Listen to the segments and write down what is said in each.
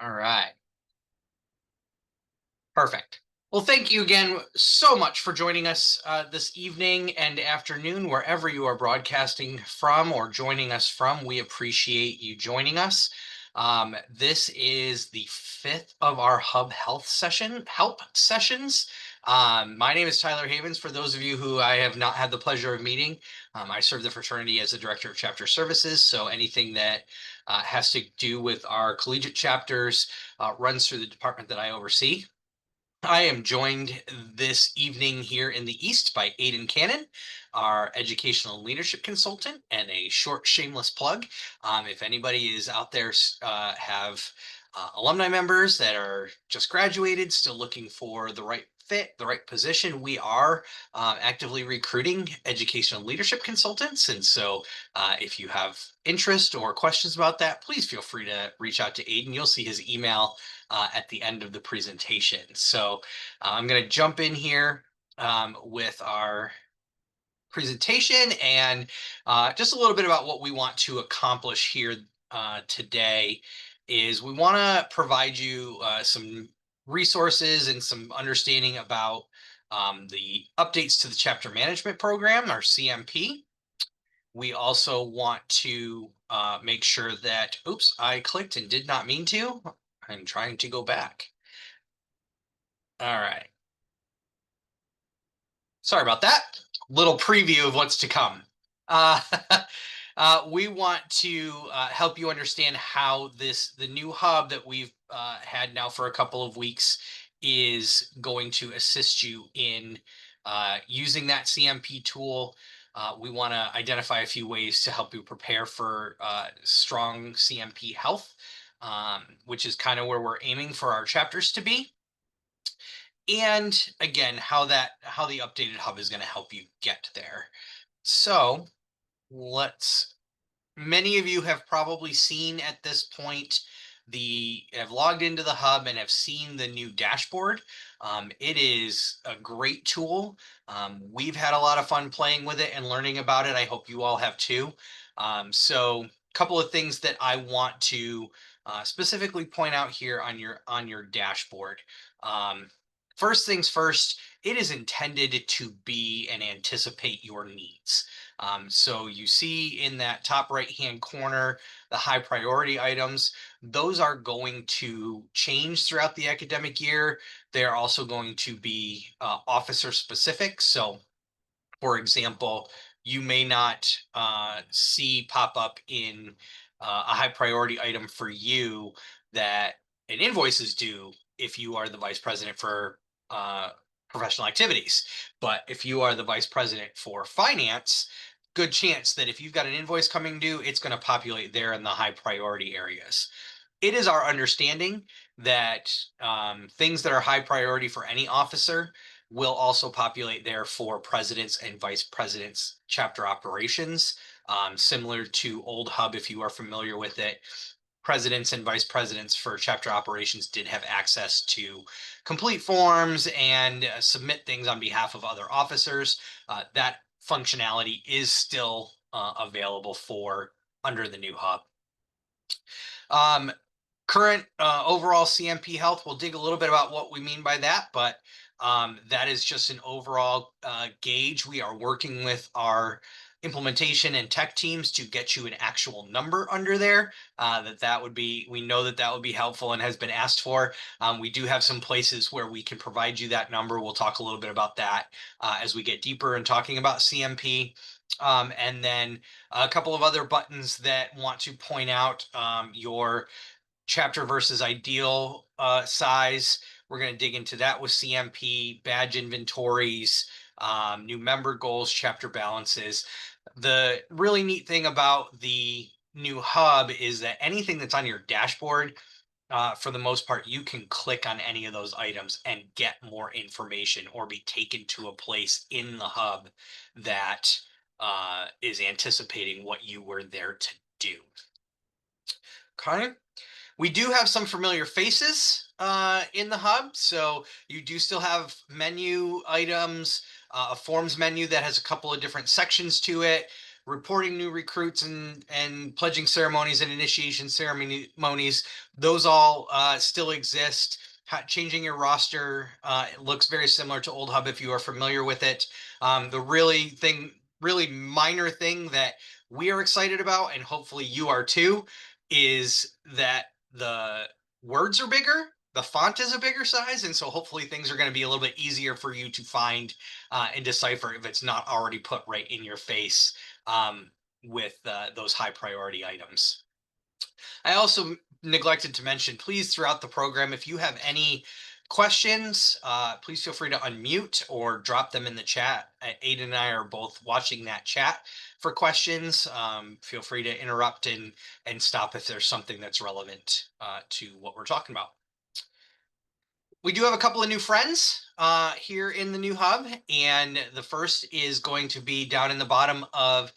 All right. Perfect. Well, thank you again so much for joining us this evening and afternoon, wherever you are broadcasting from or joining us from. We appreciate you joining us. This is the fifth of our Hub Help sessions. My name is Tyler Havens. For those of you who I have not had the pleasure of meeting, I serve the fraternity as the director of chapter services. So anything that has to do with our collegiate chapters runs through the department that I oversee. I am joined this evening here in the East by Aidan Cannon, our educational leadership consultant, and a short shameless plug. If anybody is out there, have alumni members that are just graduated, still looking for the right fit, the right position, we are actively recruiting educational leadership consultants. And so if you have interest or questions about that, please feel free to reach out to Aidan. You'll see his email at the end of the presentation. So I'm going to jump in here with our presentation and just a little bit about what we want to accomplish here today is we want to provide you some resources and some understanding about the updates to the chapter management program, our CMP. We also want to make sure that, oops, I clicked and did not mean to. I'm trying to go back. All right. Sorry about that. Little preview of what's to come. Uh, we want to help you understand how the new hub that we've had now for a couple of weeks is going to assist you in using that CMP tool. We want to identify a few ways to help you prepare for strong CMP health, which is kind of where we're aiming for our chapters to be. And again, how the updated hub is going to help you get there. So let's many of you have probably seen at this point the have logged into the hub and have seen the new dashboard. It is a great tool. We've had a lot of fun playing with it and learning about it. I hope you all have too. So a couple of things that I want to specifically point out here on your dashboard. First things first, it is intended to be and anticipate your needs. So you see in that top right-hand corner, the high priority items, those are going to change throughout the academic year. They're also going to be officer specific. So for example, you may not see pop up in a high priority item for you that an invoice is due if you are the vice president for uh, professional activities. But if you are the vice president for finance, good chance that if you've got an invoice coming due, it's going to populate there in the high priority areas. It is our understanding that things that are high priority for any officer will also populate there for presidents and vice presidents chapter operations. Similar to Old Hub, if you are familiar with it, presidents and vice presidents for chapter operations did have access to complete forms and submit things on behalf of other officers. That functionality is still available for under the new hub. Um, Current overall CMP health, we'll dig a little bit about what we mean by that, but that is just an overall gauge. We are working with our implementation and tech teams to get you an actual number under there. That would be, we know that that would be helpful and has been asked for. We do have some places where we can provide you that number. We'll talk a little bit about that as we get deeper in talking about CMP. And then a couple of other buttons that want to point out your chapter versus ideal size. We're going to dig into that with CMP, badge inventories, new member goals, chapter balances. The really neat thing about the new hub is that anything that's on your dashboard, for the most part, you can click on any of those items and get more information or be taken to a place in the hub that is anticipating what you were there to do. Okay. We do have some familiar faces in the hub. So you do still have menu items, a forms menu that has a couple of different sections to it. reporting new recruits and pledging ceremonies and initiation ceremonies, those all still exist. Changing your roster, it looks very similar to Old Hub if you are familiar with it. The really minor thing that we are excited about, and hopefully you are too, is that the words are bigger, the font is a bigger size, and so hopefully things are going to be a little bit easier for you to find and decipher if it's not already put right in your face with those high priority items. I also neglected to mention, please, throughout the program, if you have any questions, please feel free to unmute or drop them in the chat. Aiden and I are both watching that chat for questions. Feel free to interrupt and stop if there's something that's relevant to what we're talking about. We do have a couple of new friends here in the new hub, and the first is going to be down in the bottom of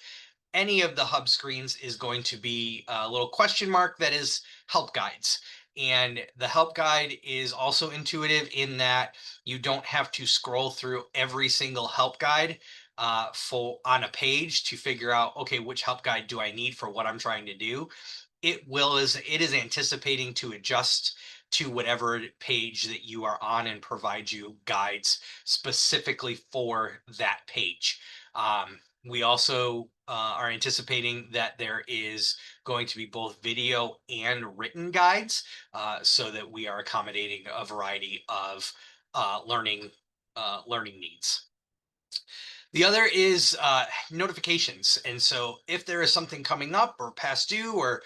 any of the hub screens is going to be a little question mark that is help guides. And the help guide is also intuitive in that you don't have to scroll through every single help guide on a page to figure out, okay, which help guide do I need for what I'm trying to do. It is anticipating to adjust to whatever page that you are on and provide you guides specifically for that page. We also are anticipating that there is going to be both video and written guides so that we are accommodating a variety of learning needs. The other is notifications. And so if there is something coming up or past due or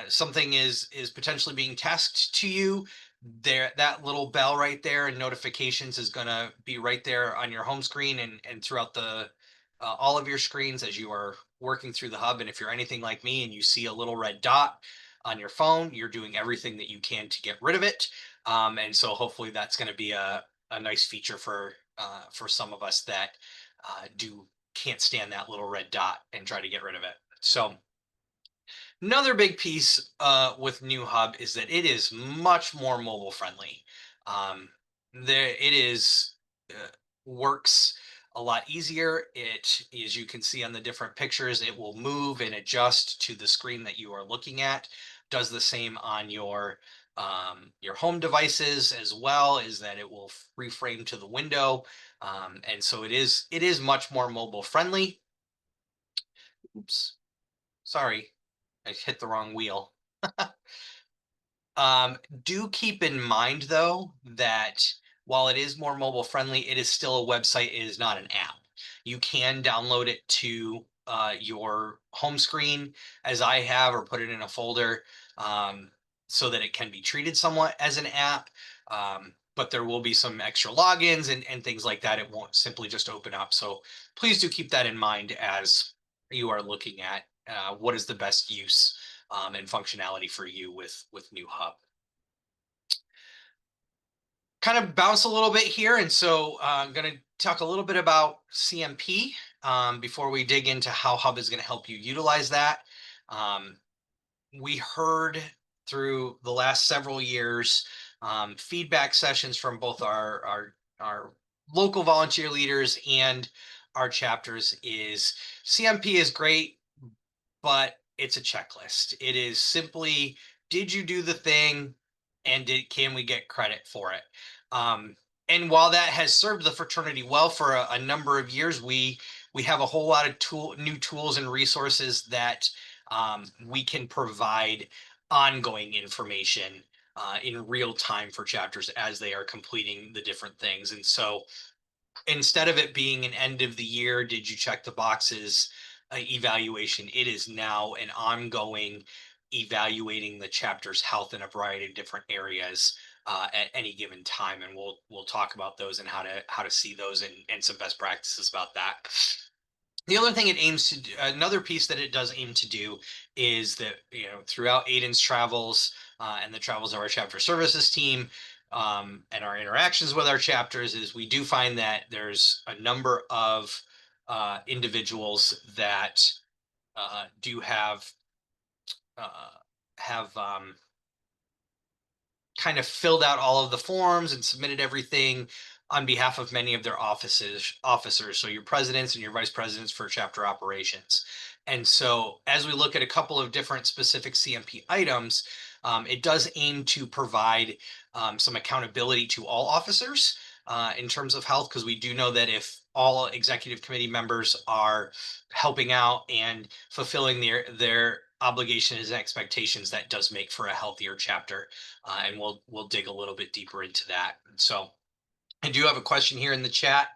something is potentially being tasked to you, that little bell right there and notifications is going to be right there on your home screen and throughout the all of your screens as you are working through the hub. And if you're anything like me and you see a little red dot on your phone, you're doing everything that you can to get rid of it. And so hopefully that's going to be a nice feature for some of us that can't stand that little red dot and try to get rid of it. So another big piece with New Hub is that it is much more mobile friendly. It is works a lot easier. It, as you can see on the different pictures, it will move and adjust to the screen that you are looking at. Does the same on your home devices as well, is that it will reframe to the window. And so it is much more mobile friendly. Oops, sorry, I hit the wrong wheel. Do keep in mind though that while it is more mobile friendly, it is still a website. It is not an app. You can download it to your home screen, as I have, or put it in a folder so that it can be treated somewhat as an app. But there will be some extra logins and things like that. It won't simply just open up. So please do keep that in mind as you are looking at what is the best use and functionality for you with New Hub. Kind of bounce a little bit here, and so I'm going to talk a little bit about CMP before we dig into how Hub is going to help you utilize that. We heard through the last several years feedback sessions from both our local volunteer leaders and our chapters is CMP is great, but it's a checklist. It is simply, did you do the thing, and can we get credit for it? And while that has served the fraternity well for a number of years, we have a whole lot of new tools and resources that we can provide ongoing information in real time for chapters as they are completing the different things. And so instead of it being an end of the year, did you check the boxes evaluation, it is now an ongoing evaluating the chapter's health in a variety of different areas at any given time. And we'll talk about those and how to see those and some best practices about that. The other thing it aims to do, another piece that it does aim to do is that, throughout Aiden's travels and the travels of our chapter services team and our interactions with our chapters, is we do find that there's a number of individuals that do have kind of filled out all of the forms and submitted everything on behalf of many of their officers. So your presidents and your vice presidents for chapter operations. And so as we look at a couple of different specific CMP items, it does aim to provide some accountability to all officers in terms of health, because we do know that if all executive committee members are helping out and fulfilling their obligations and expectations, that does make for a healthier chapter. And we'll dig a little bit deeper into that. So I do have a question here in the chat.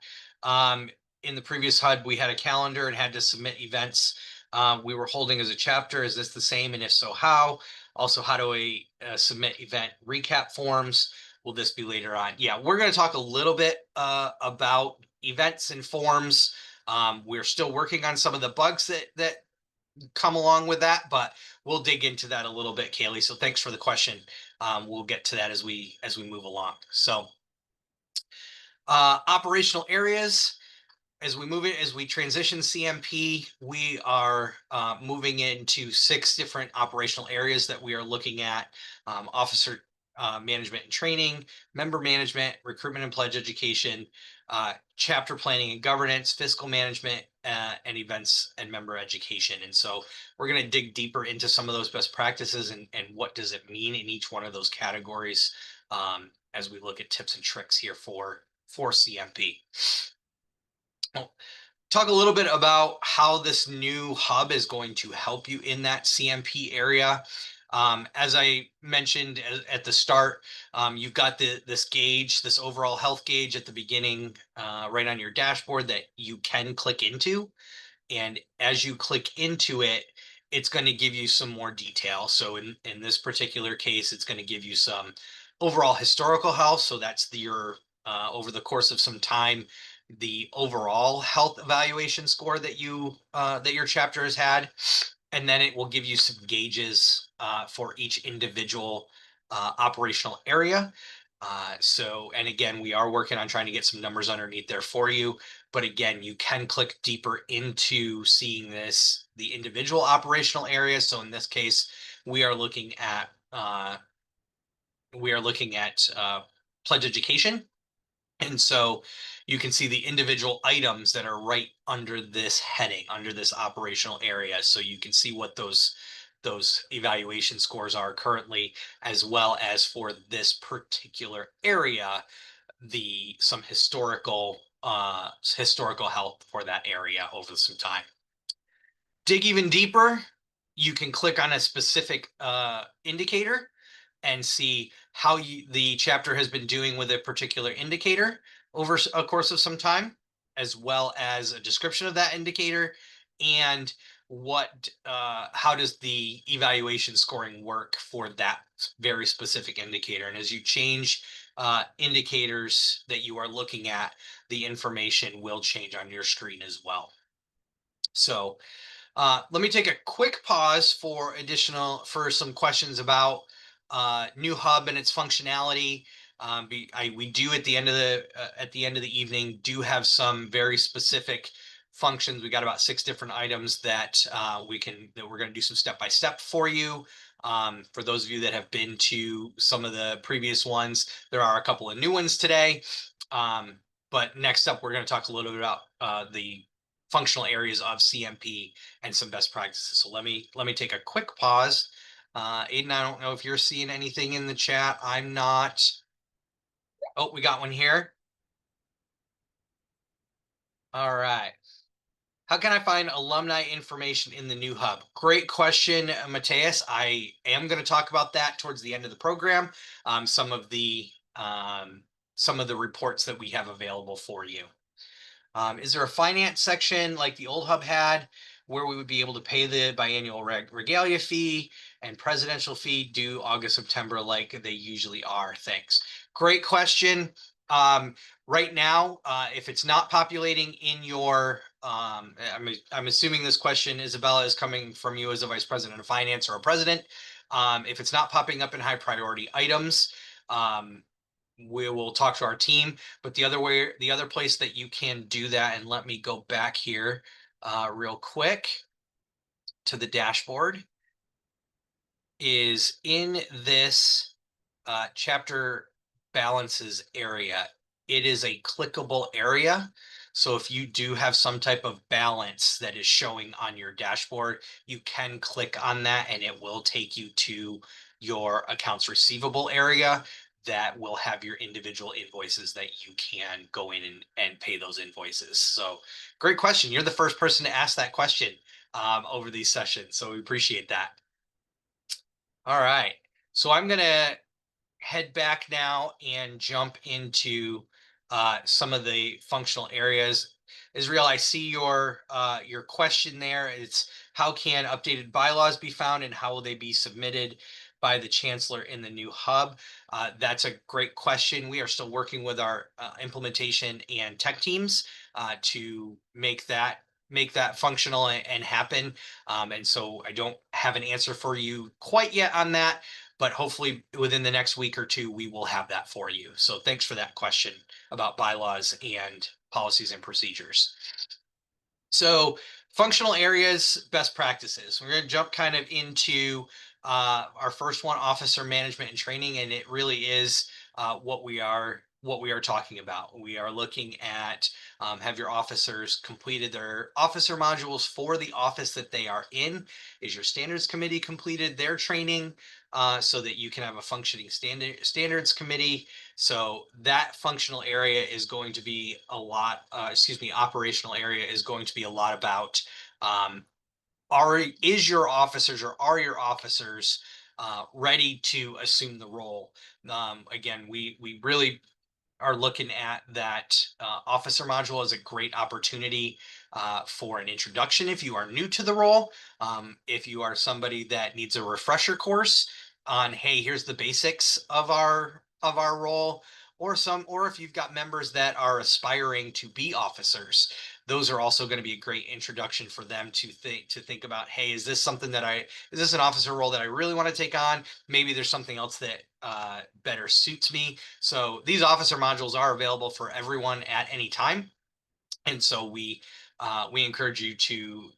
In the previous HUD, we had a calendar and had to submit events we were holding as a chapter. Is this the same? And if so, how? Also, how do we submit event recap forms? Will this be later on? Yeah, we're going to talk a little bit about events and forms. We're still working on some of the bugs that come along with that, but we'll dig into that a little bit, Kaylee. So thanks for the question. We'll get to that as we move along. So operational areas. As we transition CMP, we are moving into 6 different operational areas that we are looking at: officer management and training, member management, recruitment and pledge education, chapter planning and governance, fiscal management, and events and member education. And so we're going to dig deeper into some of those best practices and what does it mean in each one of those categories as we look at tips and tricks here for CMP. Talk a little bit about how this new hub is going to help you in that CMP area. As I mentioned at the start, you've got this gauge, this overall health gauge at the beginning, right on your dashboard that you can click into. And as you click into it, it's going to give you some more detail. So in this particular case, it's going to give you some overall historical health. So that's your over the course of some time, the overall health evaluation score that your chapter has had, and then it will give you some gauges for each individual operational area. And again, we are working on trying to get some numbers underneath there for you. But again, you can click deeper into seeing the individual operational areas. So in this case, we are looking at pledge education. And so you can see the individual items that are right under this heading, under this operational area. So you can see what those evaluation scores are currently, as well as for this particular area, some historical health for that area over some time. Dig even deeper, you can click on a specific indicator and see how the chapter has been doing with a particular indicator over a course of some time, as well as a description of that indicator and how does the evaluation scoring work for that very specific indicator. And as you change indicators that you are looking at, the information will change on your screen as well. So let me take a quick pause for some questions about new hub and its functionality. We do at the end of the evening do have some very specific functions. We got about 6 different items that we're going to do some step by step for you. For those of you that have been to some of the previous ones, there are a couple of new ones today. But next up, we're going to talk a little bit about the functional areas of CMP and some best practices. So let me take a quick pause. Aiden, I don't know if you're seeing anything in the chat. I'm not. Oh, we got one here. All right. How can I find alumni information in the new hub? Great question, Mateus. I am going to talk about that towards the end of the program. Some of the reports that we have available for you. Is there a finance section like the old hub had where we would be able to pay the biannual regalia fee and presidential fee due August, September like they usually are? Thanks. Great question. Right now, if it's not populating in your, I'm assuming this question, Isabella, is coming from you as a vice president of finance or a president. If it's not popping up in high priority items, we will talk to our team. But the other place that you can do that, and let me go back here real quick to the dashboard, is in this chapter balances area. it is a clickable area. So if you do have some type of balance that is showing on your dashboard, you can click on that and it will take you to your accounts receivable area that will have your individual invoices that you can go in and pay those invoices. So great question. You're the first person to ask that question over these sessions. So we appreciate that. All right. So I'm going to head back now and jump into some of the functional areas. Israel, I see your question there. It's how can updated bylaws be found and how will they be submitted by the chancellor in the new hub? That's a great question. We are still working with our implementation and tech teams to make that functional and happen. And so I don't have an answer for you quite yet on that, but hopefully within the next week or two, we will have that for you. So thanks for that question about bylaws and policies and procedures. So functional areas, best practices. We're going to jump kind of into our first one, officer management and training, and it really is what we are talking about. We are looking at have your officers completed their officer modules for the office that they are in? Is your standards committee completed their training so that you can have a functioning standards committee? So that functional area is going to be a lot, operational area is going to be a lot about um, is your officers or are your officers ready to assume the role? Again, we really are looking at that officer module as a great opportunity for an introduction if you are new to the role. If you are somebody that needs a refresher course on, hey, here's the basics of our role, or if you've got members that are aspiring to be officers, those are also going to be a great introduction for them to think about, hey, is this an officer role that I really want to take on? Maybe there's something else that better suits me. So these officer modules are available for everyone at any time, and so we encourage you to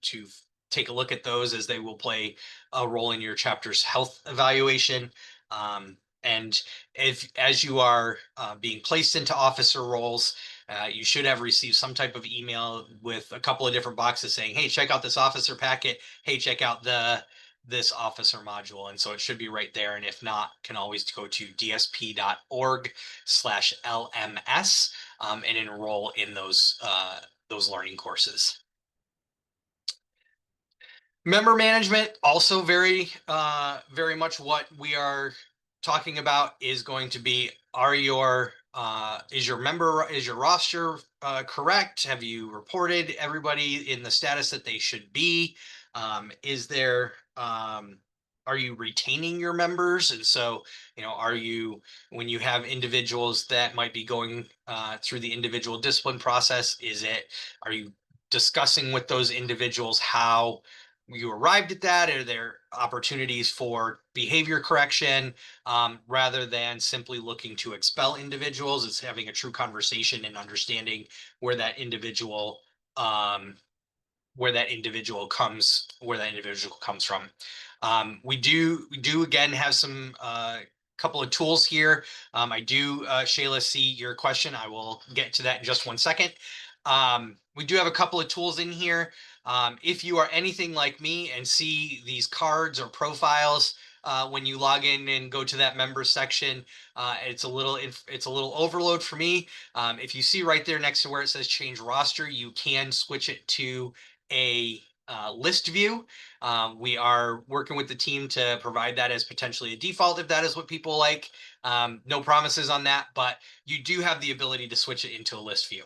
take a look at those as they will play a role in your chapter's health evaluation. And if as you are being placed into officer roles, you should have received some type of email with a couple of different boxes saying, hey, check out this officer packet. Hey, check out this officer module. And so it should be right there. And if not, can always go to dsp.org/LMS and enroll in those learning courses. Member management, also very much what we are talking about is going to be, is your roster correct? Have you reported everybody in the status that they should be? Are you retaining your members? And so, when you have individuals that might be going through the individual discipline process, are you discussing with those individuals how you arrived at that? Are there opportunities for behavior correction rather than simply looking to expel individuals? It's having a true conversation and understanding where that individual um, comes from. We do again have some couple of tools here. I do, Shayla, see your question. I will get to that in just 1 second. We do have a couple of tools in here. If you are anything like me and see these cards or profiles when you log in and go to that member section, it's a little overload for me. If you see right there next to where it says change roster, you can switch it to a list view. We are working with the team to provide that as potentially a default if that is what people like. No promises on that, but you do have the ability to switch it into a list view.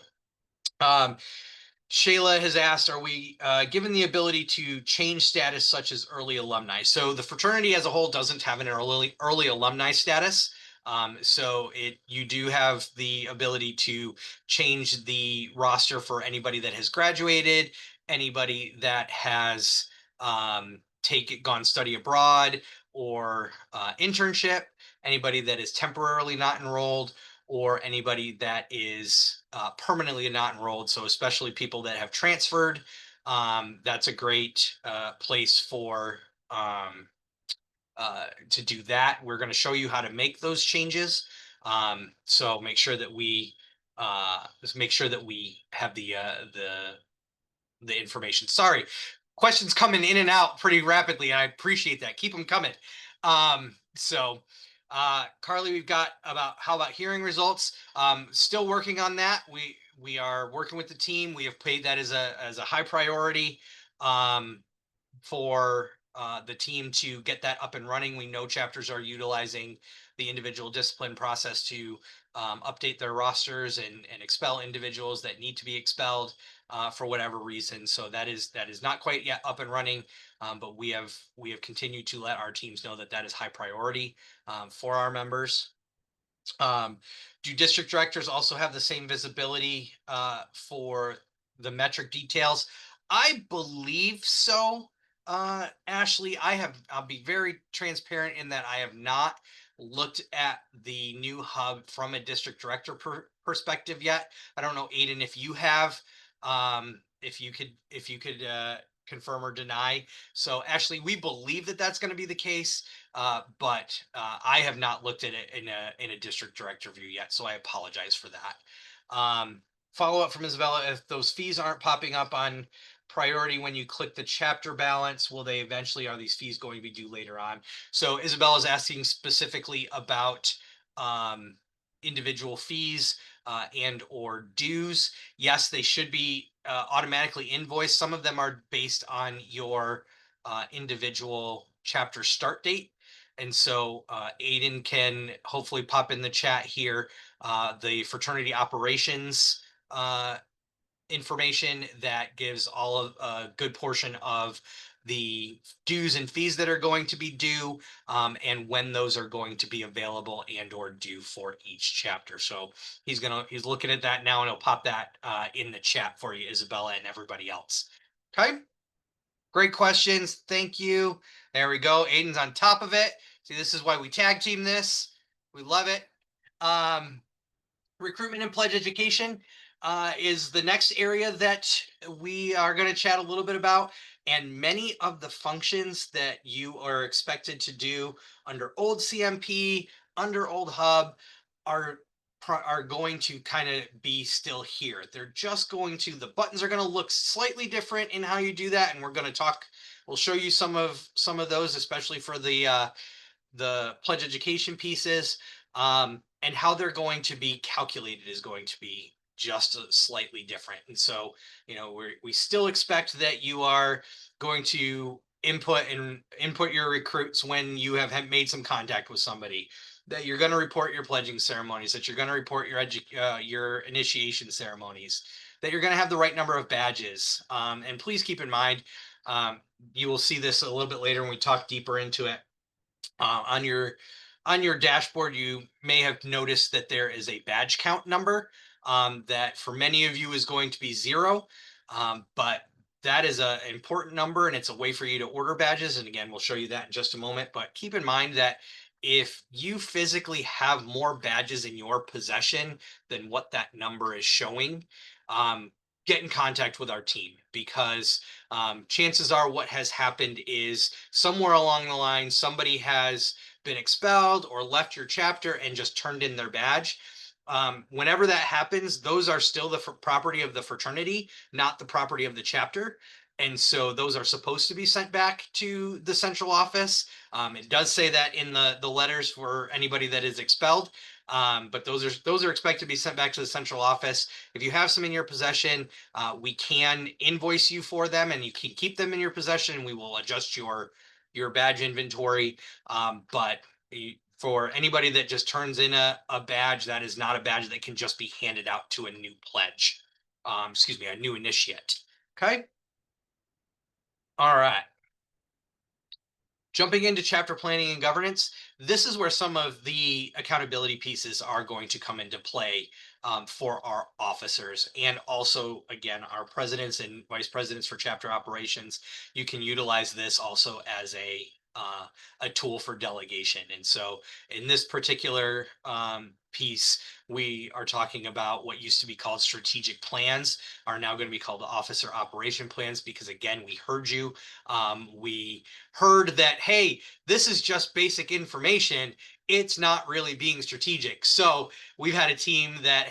Shayla has asked, are we given the ability to change status such as early alumni? So the fraternity as a whole doesn't have an early alumni status. So you do have the ability to change the roster for anybody that has graduated, anybody that has gone study abroad or internship, anybody that is temporarily not enrolled, or anybody that is permanently not enrolled. So especially people that have transferred, that's a great place to do that. We're going to show you how to make those changes. So make sure that we just make sure that we have the information. Sorry, questions coming in and out pretty rapidly. I appreciate that. Keep them coming. Carly, we've got about how about hearing results? Still working on that. We are working with the team. We have paid that as a high priority. For the team to get that up and running. We know chapters are utilizing the individual discipline process to update their rosters and expel individuals that need to be expelled for whatever reason. So that is not quite yet up and running, but we have continued to let our teams know that that is high priority for our members. Do district directors also have the same visibility for the metric details? I believe so. Ashley, I'll be very transparent in that I have not looked at the new hub from a district director perspective yet. I don't know, Aiden, if you have, if you could confirm or deny. So Ashley, we believe that that's going to be the case. But I have not looked at it in a district director view yet, so I apologize for that. Follow up from Isabella: if those fees aren't popping up on priority when you click the chapter balance, will they eventually? Are these fees going to be due later on? So Isabella is asking specifically about individual fees and or dues. Yes, they should be automatically invoiced. Some of them are based on your individual chapter start date. And so Aiden can hopefully pop in the chat here the fraternity operations information that gives all of a good portion of the dues and fees that are going to be due and when those are going to be available and or due for each chapter. So he's looking at that now, and he'll pop that in the chat for you, Isabella, and everybody else. Okay. Great questions. Thank you. There we go. Aiden's on top of it. See, this is why we tag team this. We love it. Recruitment and pledge education is the next area that we are going to chat a little bit about. And many of the functions that you are expected to do under old CMP, under old hub, are going to kind of be still here. They're just going to, the buttons are going to look slightly different in how you do that. And we're going to talk, we'll show you some of those, especially for the pledge education pieces, and how they're going to be calculated is going to be just slightly different. And so, you know, we still expect that you are going to input your recruits when you have made some contact with somebody, that you're going to report your pledging ceremonies, that you're going to report your initiation ceremonies, that you're going to have the right number of badges. And please keep in mind, you will see this a little bit later when we talk deeper into it. On your dashboard, you may have noticed that there is a badge count number that for many of you is going to be 0. But that is an important number, and it's a way for you to order badges. And again, we'll show you that in just a moment. But keep in mind that if you physically have more badges in your possession than what that number is showing, get in contact with our team, because chances are what has happened is somewhere along the line, somebody has been expelled or left your chapter and just turned in their badge. Whenever that happens, those are still the property of the fraternity, not the property of the chapter. And so those are supposed to be sent back to the central office. It does say that in the letters for anybody that is expelled. But those are expected to be sent back to the central office. If you have some in your possession, we can invoice you for them, and you can keep them in your possession, and we will adjust your badge inventory. But for anybody that just turns in a badge, that is not a badge that can just be handed out to a new pledge. Excuse me, a new initiate. Okay. All right. Jumping into chapter planning and governance, this is where some of the accountability pieces are going to come into play for our officers, and also, again, our presidents and vice presidents for chapter operations. You can utilize this also as a a tool for delegation. And so in this particular piece, we are talking about what used to be called strategic plans are now going to be called officer operation plans, because again, we heard you. We heard that, hey, this is just basic information. It's not really being strategic. So we've had a team that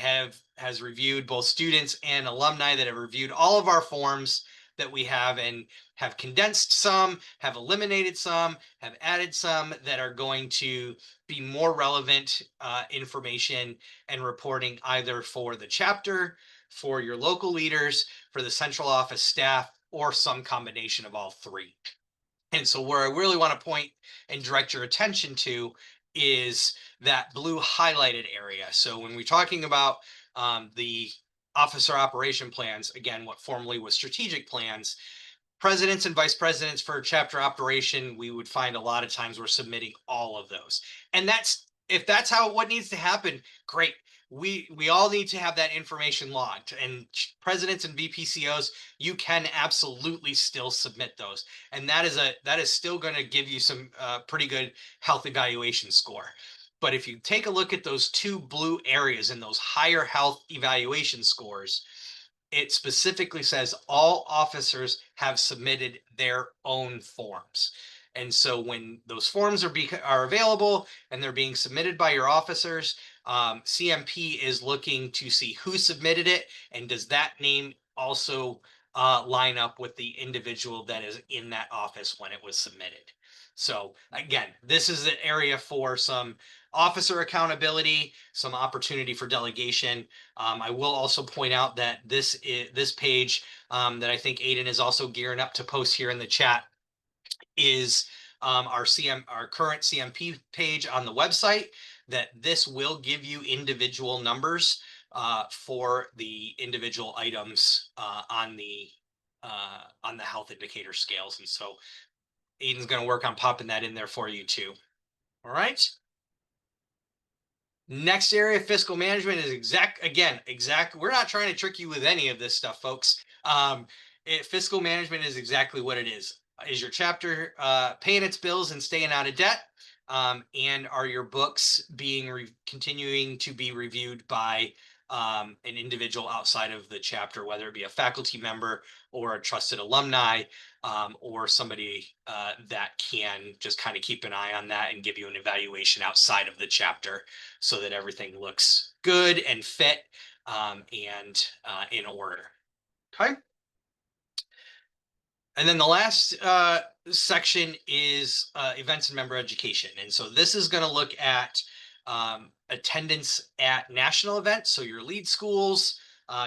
has reviewed, both students and alumni that have reviewed all of our forms that we have, and have condensed some, have eliminated some, have added some that are going to be more relevant information and reporting, either for the chapter, for your local leaders, for the central office staff, or some combination of all three. And so where I really want to point and direct your attention to is that blue highlighted area. So when we're talking about the officer operation plans, again, what formerly was strategic plans, presidents and vice presidents for chapter operation, we would find a lot of times we're submitting all of those. And that's, if that's how what needs to happen, great. We all need to have that information logged, and presidents and VPCOs, you can absolutely still submit those. And that is still going to give you some pretty good health evaluation score. But if you take a look at those two blue areas and those higher health evaluation scores, it specifically says all officers have submitted their own forms. And so when those forms are available and they're being submitted by your officers, CMP is looking to see who submitted it, and does that name also line up with the individual that is in that office when it was submitted. So again, this is an area for some officer accountability, some opportunity for delegation. I will also point out that this page that I think Aiden is also gearing up to post here in the chat is our current CMP page on the website. That this will give you individual numbers for the individual items on the health indicator scales. And so Aiden's going to work on popping that in there for you too. All right. Next area, fiscal management, is exact. We're not trying to trick you with any of this stuff, folks. Fiscal management is exactly what it is. Is your chapter paying its bills and staying out of debt? And are your books continuing to be reviewed by an individual outside of the chapter, whether it be a faculty member or a trusted alumni, or somebody that can just kind of keep an eye on that and give you an evaluation outside of the chapter, so that everything looks good and fit and in order. Okay. And then the last section is events and member education. And so this is going to look at attendance at national events. So your lead schools,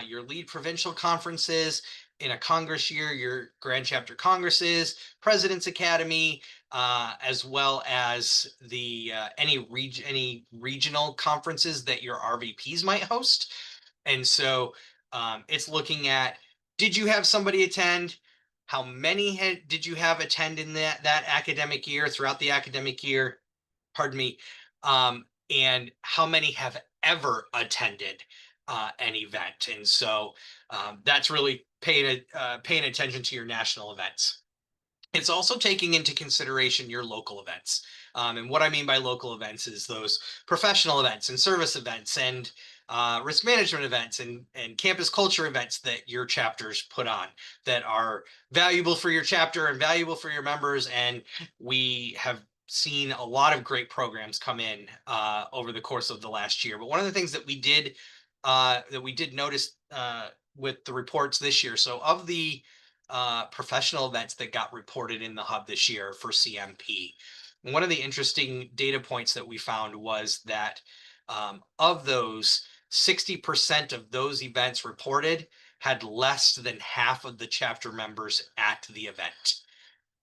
your lead provincial conferences, in a Congress year, your grand chapter congresses, President's Academy, as well as the any regional conferences that your RVPs might host. And so it's looking at, did you have somebody attend? How many did you have attend in that academic year, throughout the academic year? Pardon me. And how many have ever attended an event? And so that's really paying attention to your national events. It's also taking into consideration your local events. And what I mean by local events is those professional events and service events and risk management events and campus culture events that your chapters put on, that are valuable for your chapter and valuable for your members. And we have seen a lot of great programs come in over the course of the last year. But one of the things that we did notice with the reports this year, so of the professional events that got reported in the hub this year for CMP, one of the interesting data points that we found was that of those, 60% of those events reported had less than half of the chapter members at the event.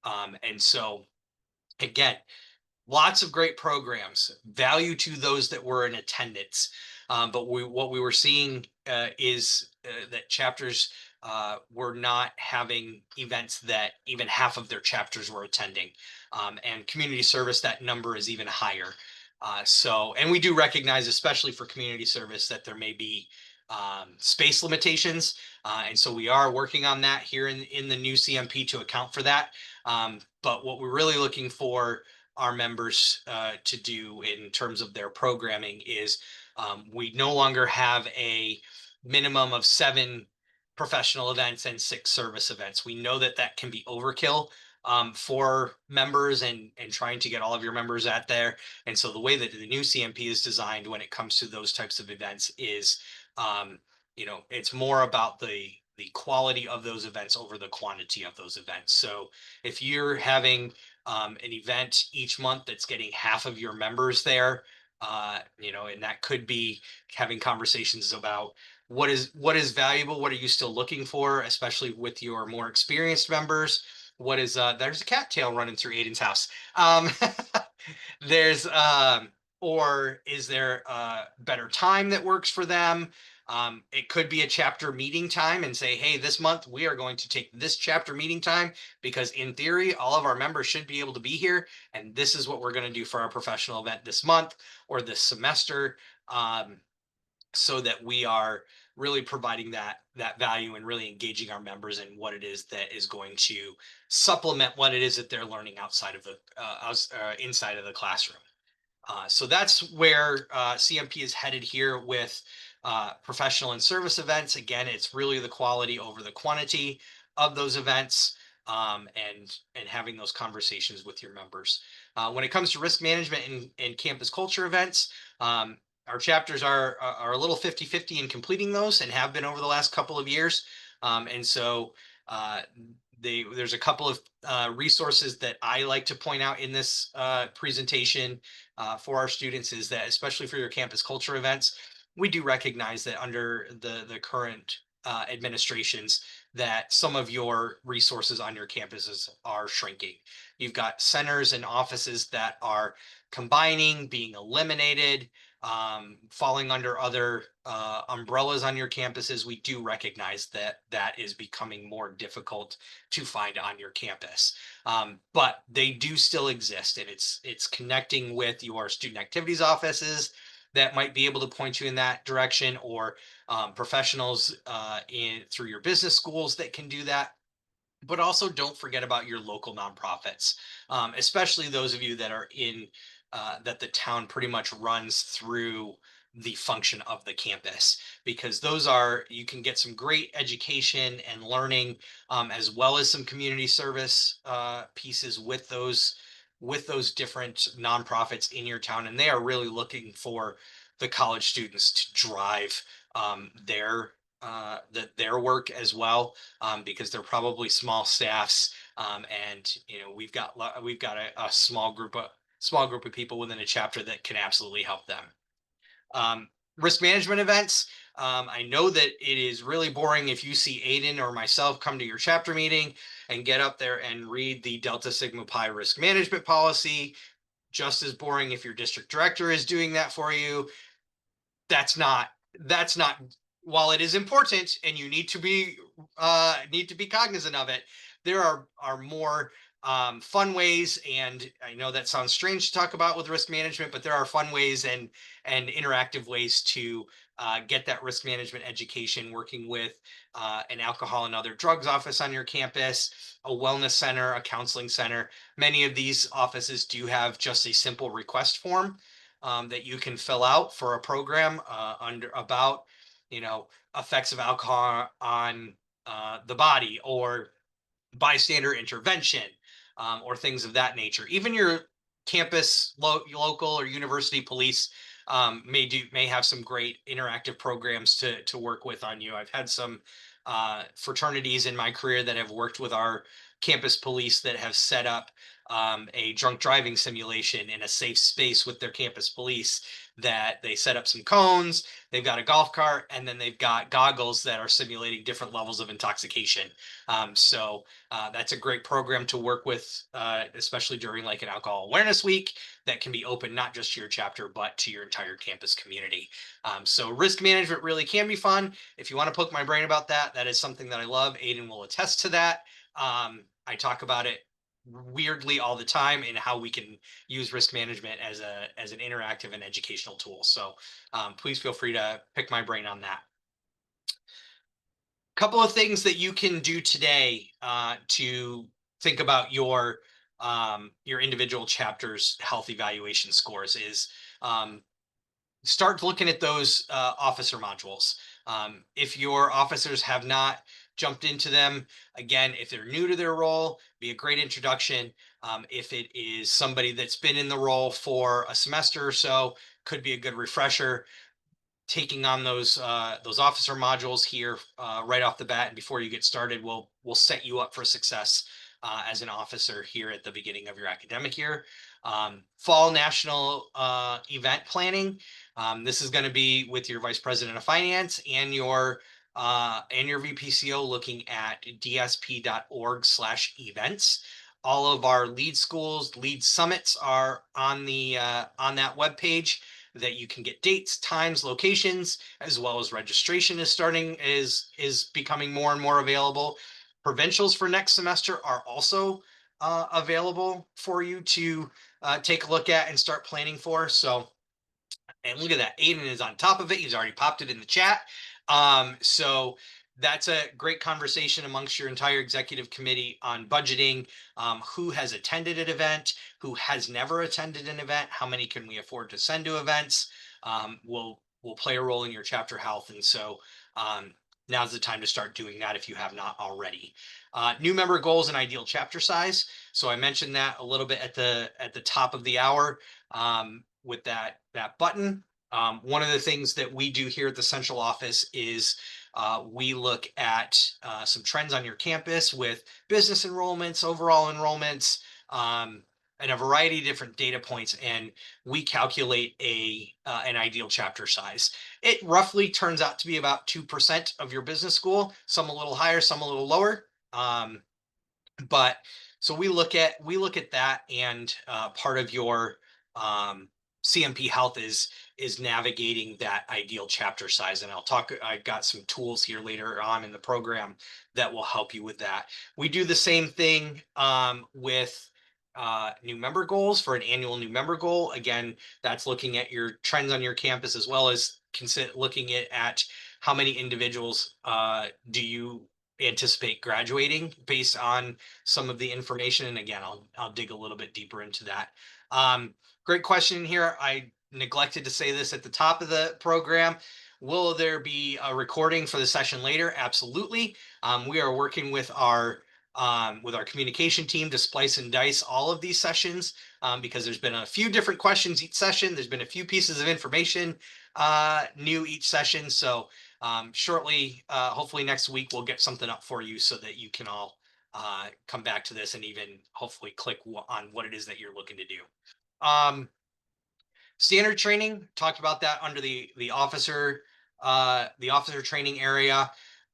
And so, again, lots of great programs, value to those that were in attendance. But what we were seeing is that chapters were not having events that even half of their chapters were attending. And community service, that number is even higher. And we do recognize, especially for community service, that there may be space limitations. And so we are working on that here in the new CMP to account for that. But what we're really looking for our members to do in terms of their programming is we no longer have a minimum of 7 professional events and 6 service events. We know that that can be overkill for members and trying to get all of your members at there. And so the way that the new CMP is designed when it comes to those types of events is, um, it's more about the quality of those events over the quantity of those events. So if you're having an event each month that's getting half of your members there, and that could be having conversations about what is valuable, what are you still looking for, especially with your more experienced members. What is there's a cattail running through Aiden's house. There's or is there a better time that works for them? It could be a chapter meeting time and say, hey, this month we are going to take this chapter meeting time because in theory, all of our members should be able to be here. And this is what we're going to do for our professional event this month or this semester. So that we are really providing that value and really engaging our members in what it is that is going to supplement what it is that they're learning outside of the inside of the classroom. So that's where CMP is headed here with professional and service events. Again, it's really the quality over the quantity of those events, and having those conversations with your members. When it comes to risk management and campus culture events, our chapters are a little 50-50 in completing those and have been over the last couple of years. And so there's a couple of resources that I like to point out in this presentation for our students is that, especially for your campus culture events, we do recognize that under the current administrations, that some of your resources on your campuses are shrinking. You've got centers and offices that are combining, being eliminated, falling under other umbrellas on your campuses. We do recognize that that is becoming more difficult to find on your campus. But they do still exist, and it's connecting with your student activities offices that might be able to point you in that direction, or professionals in through your business schools that can do that. But also don't forget about your local nonprofits, especially those of you that are in that the town pretty much runs through the function of the campus, because those are, you can get some great education and learning, as well as some community service pieces with those different nonprofits in your town, and they are really looking for the college students to drive their work as well, because they're probably small staffs, and we've got a small group of people within a chapter that can absolutely help them. Um, Risk management events. I know that it is really boring if you see Aiden or myself come to your chapter meeting and get up there and read the Delta Sigma Pi risk management policy. Just as boring if your district director is doing that for you. That's not while it is important and you need to be cognizant of it, there are more fun ways, and I know that sounds strange to talk about with risk management, but there are fun ways and interactive ways to get that risk management education, working with an alcohol and other drugs office on your campus, a wellness center, a counseling center. Many of these offices do have just a simple request form that you can fill out for a program under about, effects of alcohol on the body, or bystander intervention, or things of that nature. Even your campus local or university police may have some great interactive programs to work with on you. I've had some fraternities in my career that have worked with our campus police that have set up a drunk driving simulation in a safe space with their campus police, that they set up some cones, they've got a golf cart, and then they've got goggles that are simulating different levels of intoxication. So that's a great program to work with, especially during like an alcohol awareness week, that can be open not just to your chapter, but to your entire campus community. So risk management really can be fun. If you want to poke my brain about that, that is something that I love. Aiden will attest to that. I talk about it weirdly all the time in how we can use risk management as an interactive and educational tool. So please feel free to pick my brain on that. Couple of things that you can do today to think about your individual chapter's health evaluation scores is um, start looking at those officer modules. If your officers have not jumped into them, again, if they're new to their role, be a great introduction. If it is somebody that's been in the role for a semester or so, could be a good refresher. Taking on those officer modules here right off the bat and before you get started will set you up for success as an officer here at the beginning of your academic year. Fall national event planning. This is going to be with your vice president of finance and your VPCO looking at dsp.org/events. All of our lead schools, lead summits are on the on that web page that you can get dates, times, locations, as well as registration is becoming more and more available. Provincials for next semester are also available for you to take a look at and start planning for. So, and look at that, Aiden is on top of it. He's already popped it in the chat. So that's a great conversation amongst your entire executive committee on budgeting. Who has attended an event, who has never attended an event, how many can we afford to send to events, will play a role in your chapter health. And so now's the time to start doing that if you have not already. New member goals and ideal chapter size. So I mentioned that a little bit at the top of the hour with that button. One of the things that we do here at the central office is we look at some trends on your campus with business enrollments, overall enrollments, and a variety of different data points, and we calculate an ideal chapter size. It roughly turns out to be about 2% of your business school, some a little higher, some a little lower. But so we look at that, and part of your CMP health is navigating that ideal chapter size. And I got some tools here later on in the program that will help you with that. We do the same thing with new member goals for an annual new member goal. Again, that's looking at your trends on your campus as well as looking at how many individuals do you anticipate graduating based on some of the information. And again, I'll dig a little bit deeper into that. Great question here. I neglected to say this at the top of the program. Will there be a recording for the session later? Absolutely. We are working with our communication team to splice and dice all of these sessions because there's been a few different questions each session. There's been a few pieces of information new each session. So shortly, hopefully next week, we'll get something up for you so that you can all come back to this and even hopefully click on what it is that you're looking to do. Standard training, talked about that under the officer training area.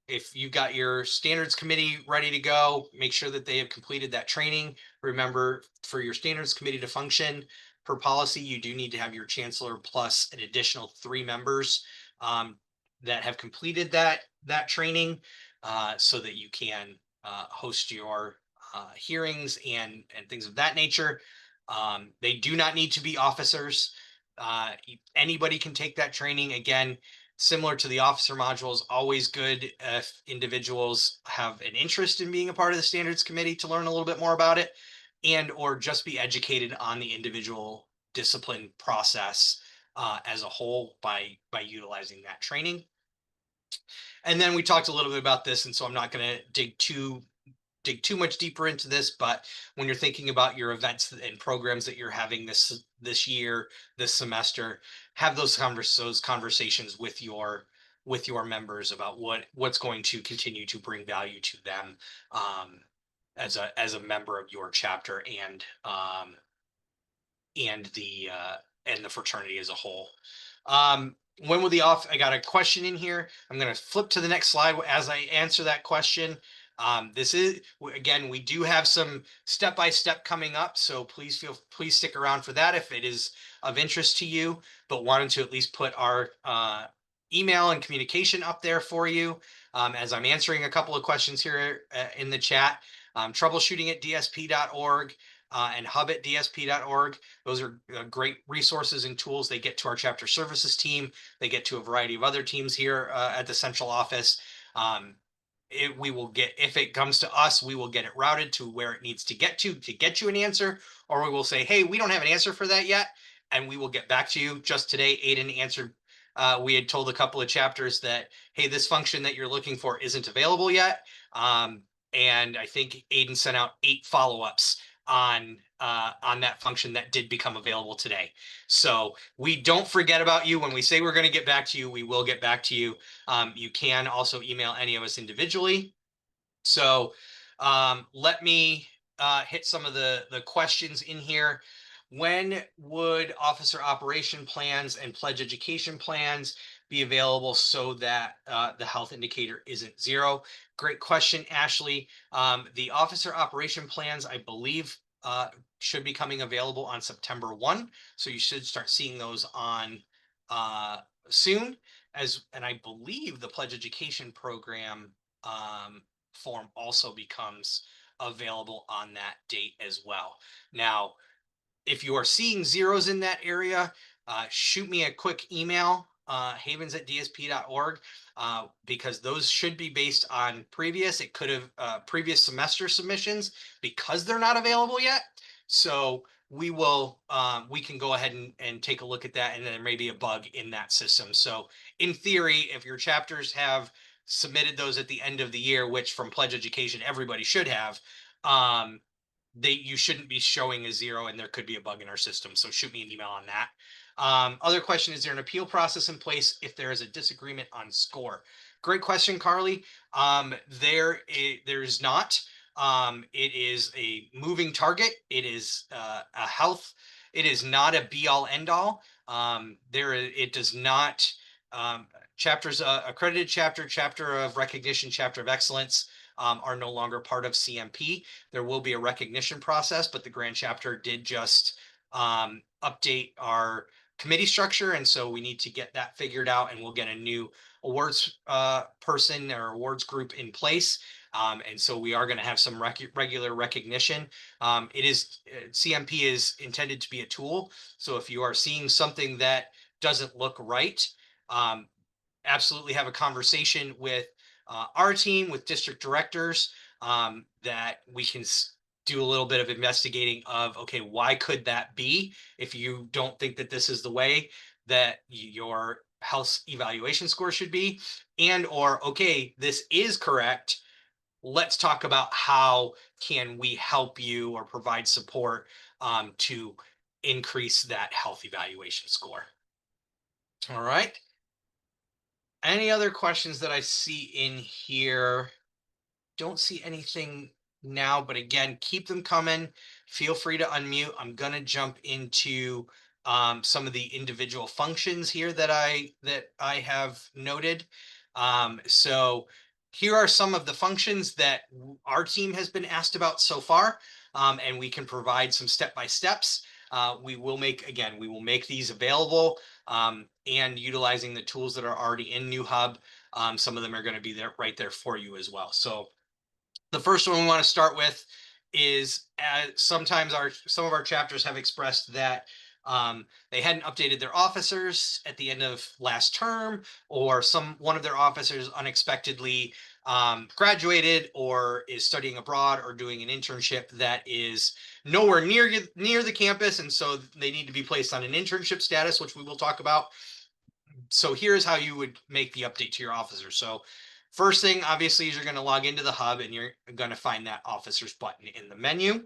If you've got your standards committee ready to go, make sure that they have completed that training. Remember, for your standards committee to function per policy, you do need to have your chancellor plus an additional 3 members that have completed that training so that you can host your hearings and things of that nature. They do not need to be officers. Anybody can take that training. Again, similar to the officer modules, always good if individuals have an interest in being a part of the standards committee to learn a little bit more about it, and or just be educated on the individual discipline process as a whole by utilizing that training. And then we talked a little bit about this, and so I'm not going to dig too much deeper into this, but when you're thinking about your events and programs that you're having this year, this semester, have those conversations with your members about what's going to continue to bring value to them as a member of your chapter and the fraternity as a whole. When will I got a question in here. I'm going to flip to the next slide as I answer that question. This is, again, we do have some step-by-step coming up, so please stick around for that if it is of interest to you, but wanted to at least put our email and communication up there for you as I'm answering a couple of questions here in the chat. Troubleshooting at dsp.org and hub at dsp.org. Those are great resources and tools. They get to our chapter services team. They get to a variety of other teams here at the central office. we will get, if it comes to us, we will get it routed to where it needs to get you an answer, or we will say, hey, we don't have an answer for that yet, and we will get back to you. Just today, Aiden answered. We had told a couple of chapters that, hey, this function that you're looking for isn't available yet. And I think Aiden sent out 8 follow-ups on that function that did become available today. So we don't forget about you. When we say we're going to get back to you, we will get back to you. You can also email any of us individually. So let me hit some of the questions in here. When would officer operation plans and pledge education plans be available so that the health indicator isn't 0? Great question, Ashley. The officer operation plans, I believe, should be coming available on September 1. So you should start seeing those on soon. And I believe the pledge education program form also becomes available on that date as well. Now, if you are seeing zeros in that area, shoot me a quick email, havens@dsp.org, because those should be based on previous. It could have previous semester submissions because they're not available yet. So we can go ahead and take a look at that, and there may be a bug in that system. So in theory, if your chapters have submitted those at the end of the year, which from Pledge Education everybody should have, you shouldn't be showing a 0, and there could be a bug in our system. So shoot me an email on that. Other question, is there an appeal process in place if there is a disagreement on score? Great question, Carly. There's not. It is a moving target. It is a health. It is not a be all end all. It does not. Chapters, accredited chapter of recognition, chapter of excellence, are no longer part of CMP. There will be a recognition process, but the grand chapter did just update our committee structure, and so we need to get that figured out, and we'll get a new awards person or awards group in place. And so we are going to have some regular recognition. CMP is intended to be a tool. So if you are seeing something that doesn't look right, absolutely have a conversation with our team, with district directors, that we can do a little bit of investigating of, okay, why could that be? If you don't think that this is the way that your health evaluation score should be, and or, okay, this is correct. Let's talk about how can we help you or provide support to increase that health evaluation score. All right. Any other questions that I see in here? Don't see anything now, but again, keep them coming. Feel free to unmute. I'm gonna jump into some of the individual functions here that I have noted. So here are some of the functions that our team has been asked about so far, and we can provide some step-by-steps. We will make these available, and utilizing the tools that are already in New Hub. Some of them are going to be there right there for you as well. So the first one we want to start with is, sometimes some of our chapters have expressed that they hadn't updated their officers at the end of last term, or one of their officers unexpectedly graduated or is studying abroad or doing an internship that is nowhere near the campus, and so they need to be placed on an internship status, which we will talk about. So here's how you would make the update to your officer. So first thing, obviously, is you're going to log into the hub, and you're going to find that officers button in the menu.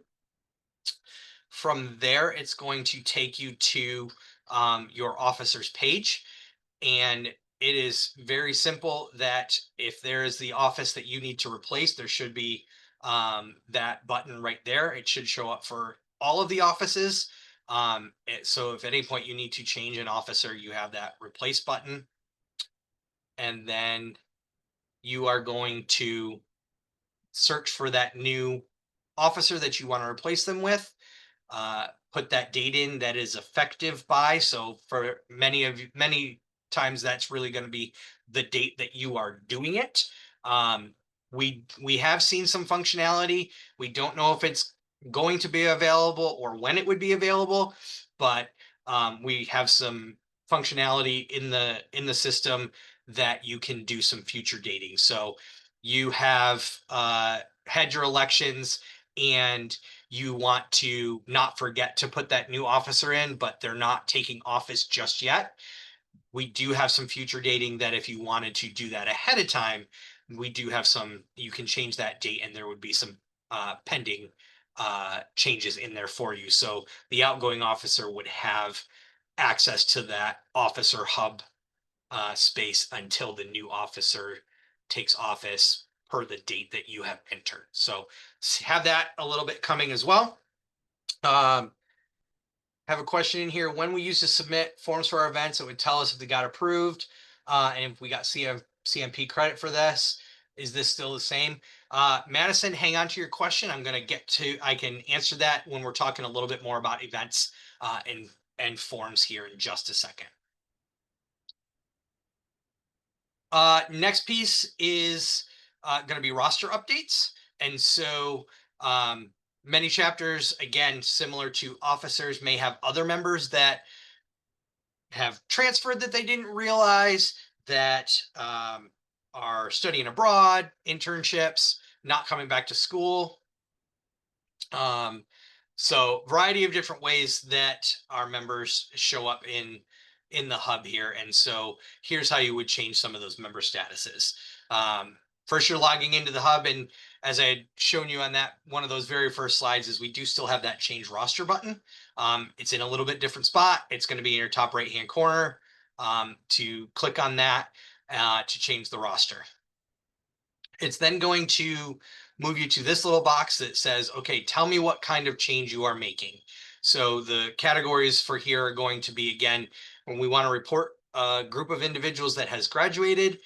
From there, it's going to take you to your officers page. And it is very simple that if there is the office that you need to replace, there should be that button right there. It should show up for all of the offices. So if at any point you need to change an officer, you have that replace button. And then you are going to search for that new officer that you want to replace them with. Put that date in that is effective by. So for many times, that's really going to be the date that you are doing it. We have seen some functionality. We don't know if it's going to be available or when it would be available, but we have some functionality in the system that you can do some future dating. So you have had your elections and you want to not forget to put that new officer in, but they're not taking office just yet, we do have some future dating that if you wanted to do that ahead of time, we do have some, you can change that date and there would be some pending changes in there for you. So the outgoing officer would have access to that officer hub space until the new officer takes office per the date that you have entered. So have that a little bit coming as well. Um, have a question in here. When we used to submit forms for our events, it would tell us if they got approved and if we got CMP credit for this. Is this still the same? Madison, hang on to your question. I can answer that when we're talking a little bit more about events and forms here in just a second. Next piece is going to be roster updates. And so many chapters, again, similar to officers, may have other members that have transferred that they didn't realize, that are studying abroad, internships, not coming back to school. Um, so variety of different ways that our members show up in the hub here. And so here's how you would change some of those member statuses. First, you're logging into the hub, and as I had shown you on that one of those very first slides, is we do still have that change roster button. It's in a little bit different spot. It's going to be in your top right hand corner. To click on that to change the roster. It's then going to move you to this little box that says, okay, tell me what kind of change you are making. So the categories for here are going to be, again, when we want to report a group of individuals that has graduated,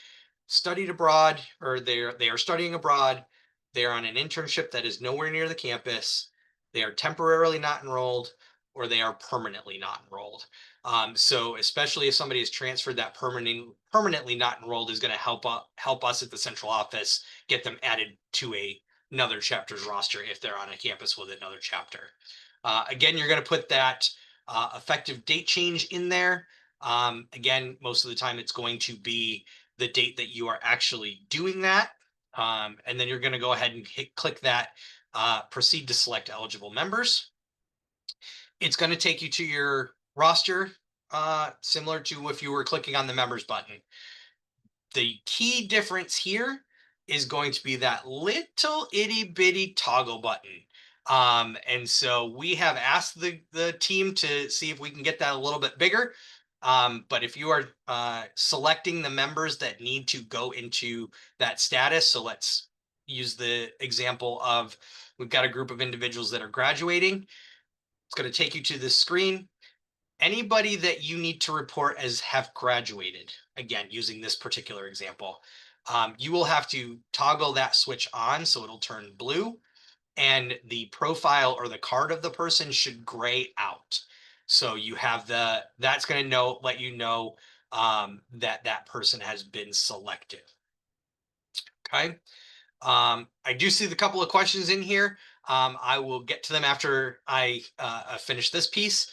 studied abroad, or they are studying abroad, they are on an internship that is nowhere near the campus, they are temporarily not enrolled, or they are permanently not enrolled. So especially if somebody is transferred, that permanently not enrolled is going to help us at the central office get them added to another chapter's roster if they're on a campus with another chapter. Again, you're going to put that effective date change in there. Again, most of the time it's going to be the date that you are actually doing that. And then you're going to go ahead and click that proceed to select eligible members. It's going to take you to your roster, similar to if you were clicking on the members button. The key difference here is going to be that little itty bitty toggle button. And so we have asked the team to see if we can get that a little bit bigger. But if you are selecting the members that need to go into that status, so let's use the example of we've got a group of individuals that are graduating. It's going to take you to this screen. Anybody that you need to report as have graduated, again, using this particular example, you will have to toggle that switch on so it'll turn blue, and the profile or the card of the person should gray out. So you have that's going to let you know that that person has been selected. Okay. I do see the couple of questions in here. I will get to them after I finish this piece.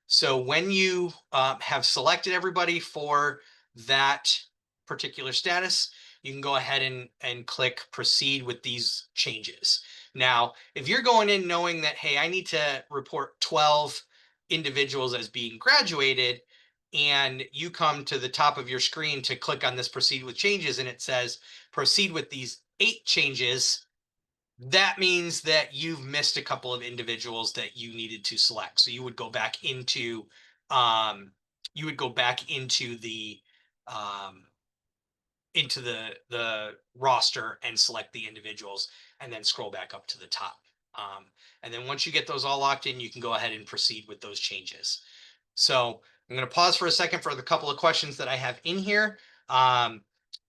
So when you have selected everybody for that particular status, you can go ahead and click proceed with these changes. Now, if you're going in knowing that, hey, I need to report 12 individuals as being graduated, and you come to the top of your screen to click on this proceed with changes, and it says proceed with these 8 changes, that means that you've missed a couple of individuals that you needed to select. So you would go back into um, the the roster and select the individuals, and then scroll back up to the top. And then once you get those all locked in, you can go ahead and proceed with those changes. So I'm going to pause for a second for the couple of questions that I have in here.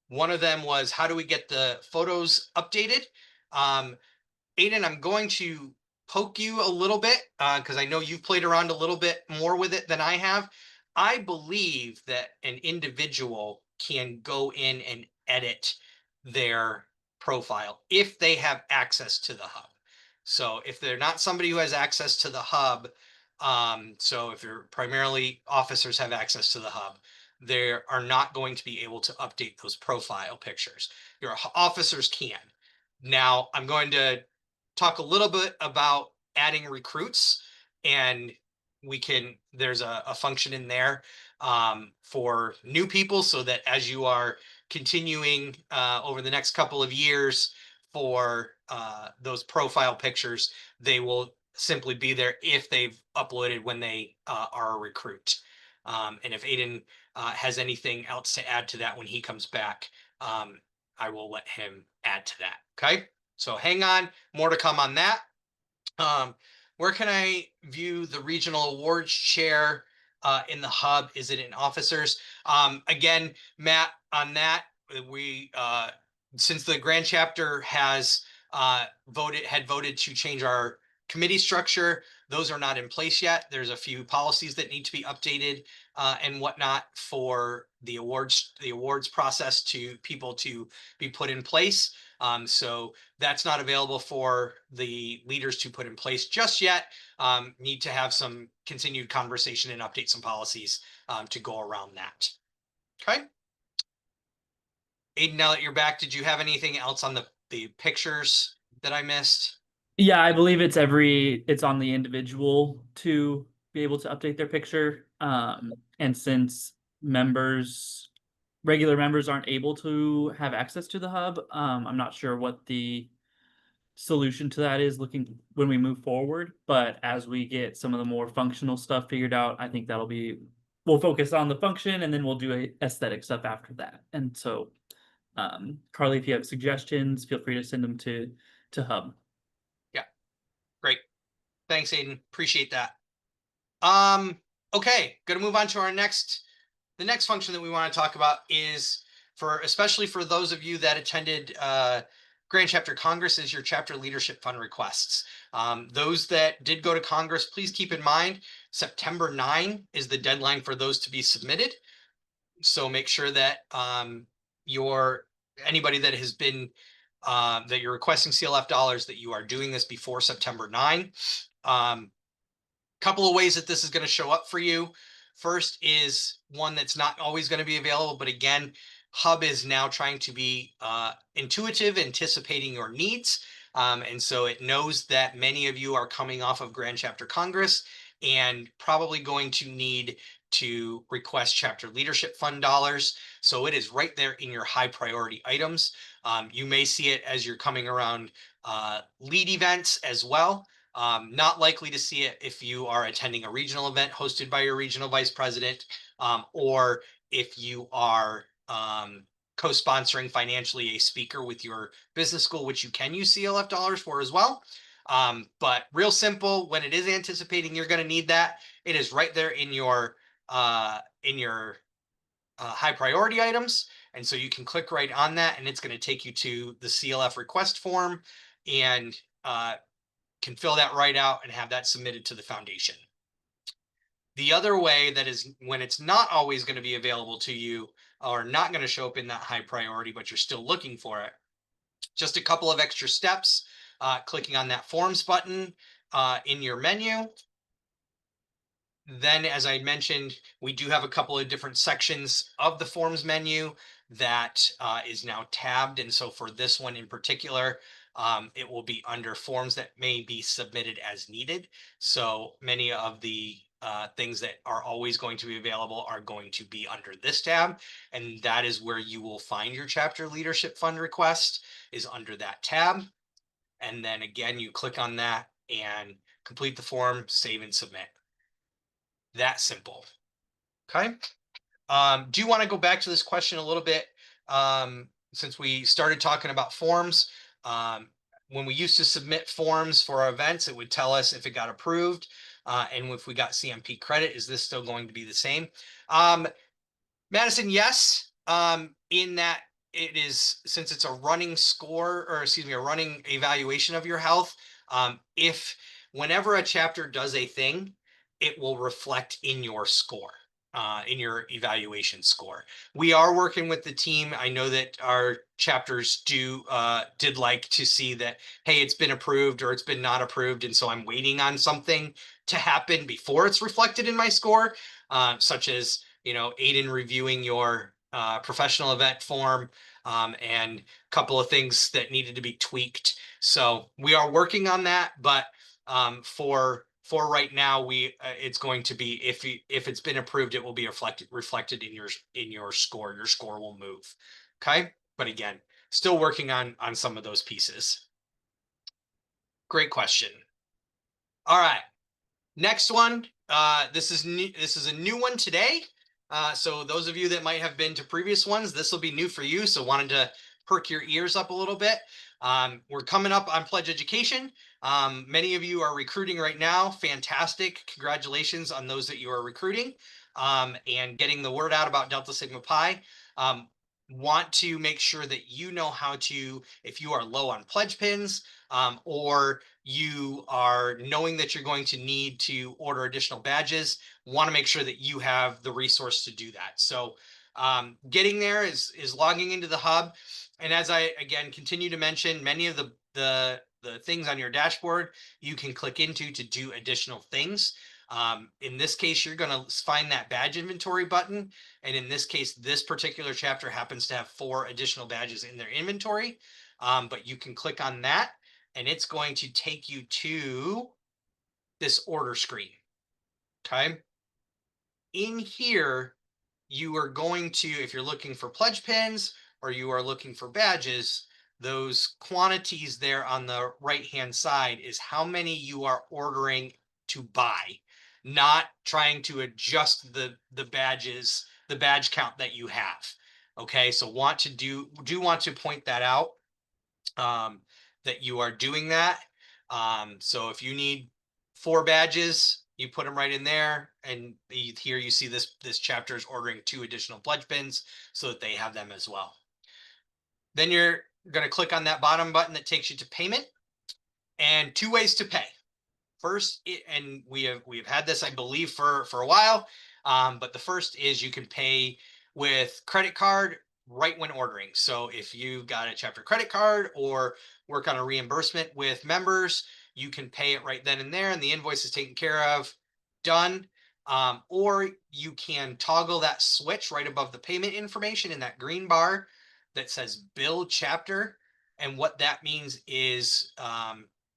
One of them was, how do we get the photos updated? Aiden, I'm going to poke you a little bit because I know you've played around a little bit more with it than I have. I believe that an individual can go in and edit their profile if they have access to the hub. So if they're not somebody who has access to the hub, so if you're primarily officers have access to the hub, they are not going to be able to update those profile pictures. Your officers can. Now, I'm going to talk a little bit about adding recruits, and there's a function in there for new people, so that as you are continuing over the next couple of years for those profile pictures, they will simply be there if they've uploaded when they are a recruit. And if Aiden has anything else to add to that when he comes back, I will let him add to that. Okay. So hang on, more to come on that. Where can I view the regional awards chair in the hub? Is it in officers? Again, Matt, on that, we since the grand chapter has voted to change our committee structure, those are not in place yet. There's a few policies that need to be updated and whatnot for the awards process to people to be put in place. So that's not available for the leaders to put in place just yet. Need to have some continued conversation and update some policies to go around that. Okay. Aiden, now that you're back, did you have anything else on the pictures that I missed? Yeah, I believe it's on the individual to be able to update their picture. And since regular members aren't able to have access to the hub, I'm not sure what the solution to that is looking when we move forward. But as we get some of the more functional stuff figured out, I think we'll focus on the function and then we'll do aesthetic stuff after that. And so, Carly, if you have suggestions, feel free to send them to Hub. Yeah, great. Thanks, Aiden. Appreciate that. Okay, gonna move on to the next function that we want to talk about is especially for those of you that attended Grand Chapter Congress, is your chapter leadership fund requests. Those that did go to Congress, please keep in mind September 9 is the deadline for those to be submitted. So make sure that anybody that has been that you're requesting CLF dollars, that you are doing this before September 9. Couple of ways that this is going to show up for you. First is one that's not always going to be available, but again, Hub is now trying to be intuitive, anticipating your needs. And so it knows that many of you are coming off of Grand Chapter Congress and probably going to need to request chapter leadership fund dollars. So it is right there in your high priority items. You may see it as you're coming around lead events as well. Not likely to see it if you are attending a regional event hosted by your regional vice president, or if you are co-sponsoring financially a speaker with your business school, which you can use CLF dollars for as well. But real simple, when it is anticipating you're going to need that, it is right there in your high priority items. And so you can click right on that and it's going to take you to the CLF request form and can fill that right out and have that submitted to the foundation. The other way that is when it's not always going to be available to you or not going to show up in that high priority, but you're still looking for it, just a couple of extra steps, clicking on that forms button in your menu. Then, as I mentioned, we do have a couple of different sections of the forms menu that is now tabbed. And so for this one in particular, it will be under forms that may be submitted as needed. So many of the things that are always going to be available are going to be under this tab. And that is where you will find your chapter leadership fund request, is under that tab. And then again, you click on that and complete the form, save and submit. That simple. Okay. Do you want to go back to this question a little bit? Since we started talking about forms, when we used to submit forms for our events, it would tell us if it got approved and if we got CMP credit. Is this still going to be the same? Madison, yes. In that it is, since it's a running score, or excuse me, a running evaluation of your health, if whenever a chapter does a thing, it will reflect in your score. In your evaluation score. We are working with the team. I know that our chapters did like to see that, hey, it's been approved or it's been not approved. And so I'm waiting on something to happen before it's reflected in my score, such as, aid in reviewing your professional event form, and a couple of things that needed to be tweaked. So we are working on that, but for right now, it's going to be, if it's been approved, it will be reflected in your score. Your score will move. Okay, but again, still working on some of those pieces. Great question. All right, next one. This is new. This is a new one today. So those of you that might have been to previous ones, this will be new for you. So wanted to perk your ears up a little bit. We're coming up on Pledge Education. Many of you are recruiting right now. Fantastic. Congratulations on those that you are recruiting, and getting the word out about Delta Sigma Pi. Want to make sure that you know how to, if you are low on pledge pins, or you are knowing that you're going to need to order additional badges, want to make sure that you have the resource to do that. So getting there is logging into the hub. And as I, again, continue to mention, many of the things on your dashboard, you can click into to do additional things. In this case, you're going to find that badge inventory button. And in this case, this particular chapter happens to have 4 additional badges in their inventory. But you can click on that, and it's going to take you to this order screen. Okay. In here, you are going to, if you're looking for pledge pins or you are looking for badges, those quantities there on the right-hand side is how many you are ordering to buy, not trying to adjust the badges, the badge count that you have. Okay, so want to point that out, that you are doing that. So if you need 4 badges, you put them right in there, and here you see this chapter is ordering 2 additional pledge pins so that they have them as well. Then you're going to click on that bottom button that takes you to payment, and 2 ways to pay. First, and we've had this, I believe, for a while, but the first is you can pay with credit card right when ordering. So if you've got a chapter credit card or work on a reimbursement with members, you can pay it right then and there, and the invoice is taken care of, done. Or you can toggle that switch right above the payment information in that green bar that says Bill Chapter. And what that means is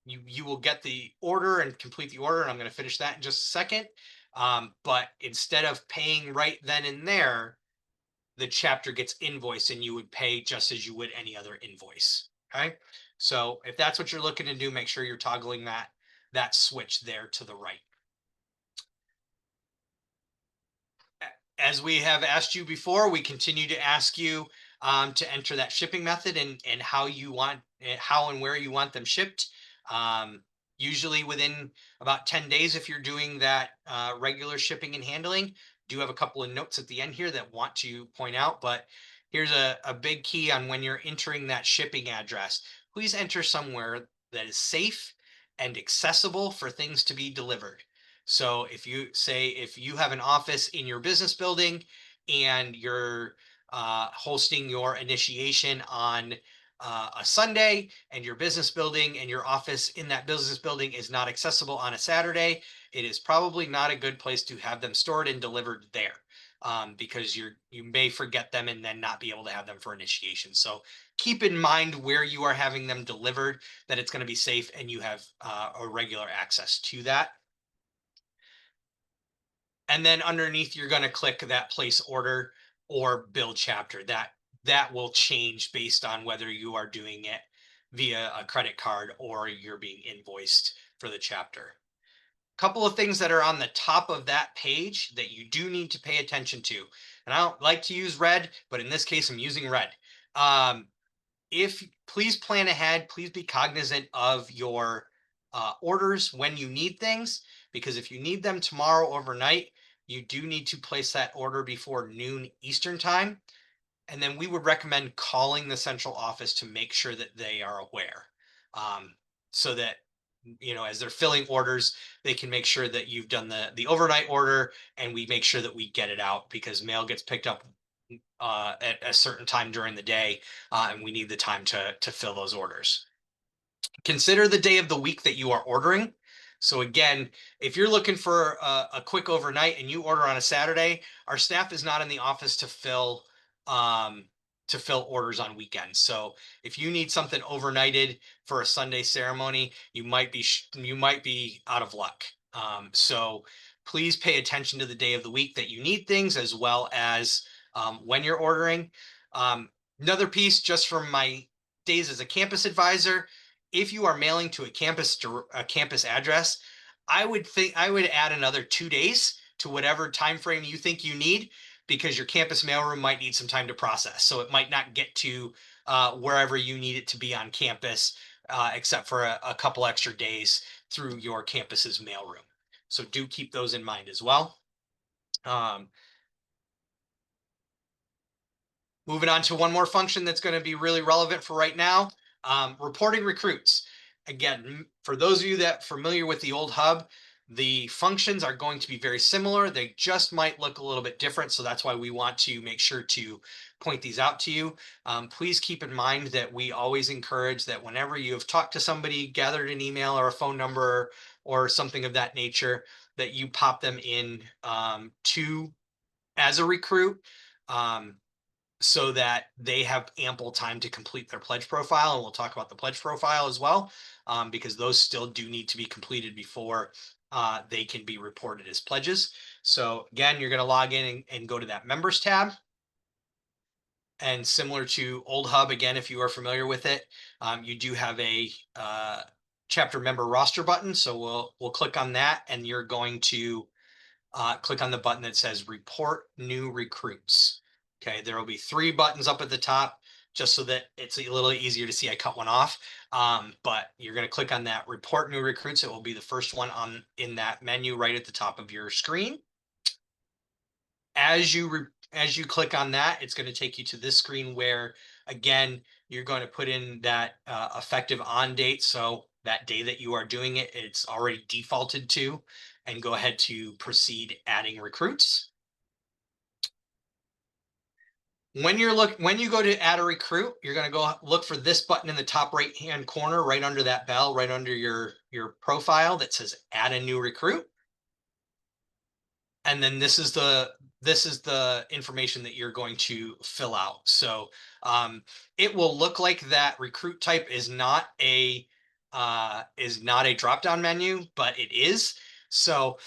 you will get the order and complete the order, and I'm going to finish that in just a second. But instead of paying right then and there, the chapter gets invoiced, and you would pay just as you would any other invoice. Okay, so if that's what you're looking to do, make sure you're toggling that switch there to the right. As we have asked you before, we continue to ask you to enter that shipping method and how and where you want them shipped. Usually within about 10 days, if you're doing that regular shipping and handling. Do have a couple of notes at the end here that want to point out, but here's a big key on when you're entering that shipping address. Please enter somewhere that is safe and accessible for things to be delivered. So if you have an office in your business building and you're hosting your initiation on a Sunday, and your business building and your office in that business building is not accessible on a Saturday, it is probably not a good place to have them stored and delivered there, because you may forget them and then not be able to have them for initiation. So keep in mind where you are having them delivered, that it's going to be safe and you have a regular access to that. And then underneath, you're going to click that place order or Bill Chapter. That will change based on whether you are doing it via a credit card or you're being invoiced for the chapter. Couple of things that are on the top of that page that you do need to pay attention to. And I don't like to use red, but in this case, I'm using red. Please plan ahead, please be cognizant of your orders when you need things, because if you need them tomorrow overnight, you do need to place that order before noon Eastern time. And then we would recommend calling the central office to make sure that they are aware, so that, as they're filling orders, they can make sure that you've done the overnight order, and we make sure that we get it out, because mail gets picked up at a certain time during the day, and we need the time to fill those orders. Consider the day of the week that you are ordering. So again, if you're looking for a quick overnight and you order on a Saturday, our staff is not in the office um, to fill orders on weekends. So if you need something overnighted for a Sunday ceremony, you might be out of luck. So please pay attention to the day of the week that you need things, as well as when you're ordering. Another piece, just from my days as a campus advisor, if you are mailing to a campus address, I would add another 2 days to whatever time frame you think you need, because your campus mailroom might need some time to process. So it might not get to wherever you need it to be on campus, except for a couple extra days through your campus's mailroom. So do keep those in mind as well. Moving on to one more function that's going to be really relevant for right now, reporting recruits. Again, for those of you that are familiar with the old hub, the functions are going to be very similar. They just might look a little bit different. So that's why we want to make sure to point these out to you. Please keep in mind that we always encourage that whenever you have talked to somebody, gathered an email or a phone number or something of that nature, that you pop them in to as a recruit. So that they have ample time to complete their pledge profile. And we'll talk about the pledge profile as well, because those still do need to be completed before they can be reported as pledges. So again, you're going to log in and go to that members tab. And similar to Old Hub, again, if you are familiar with it, you do have a chapter member roster button. So we'll click on that, and you're going to click on the button that says report new recruits. Okay, there will be 3 buttons up at the top, just so that it's a little easier to see. I cut one off, but you're going to click on that report new recruits. It will be the first one in that menu right at the top of your screen. As you click on that, it's going to take you to this screen where, again, you're going to put in that effective on date. So that day that you are doing it, it's already defaulted to, and go ahead to proceed adding recruits. When you go to add a recruit, you're going to go look for this button in the top right hand corner, right under that bell, right under your profile, that says add a new recruit. And then this is the information that you're going to fill out. So it will look like that recruit type is not a drop down menu, but it is. So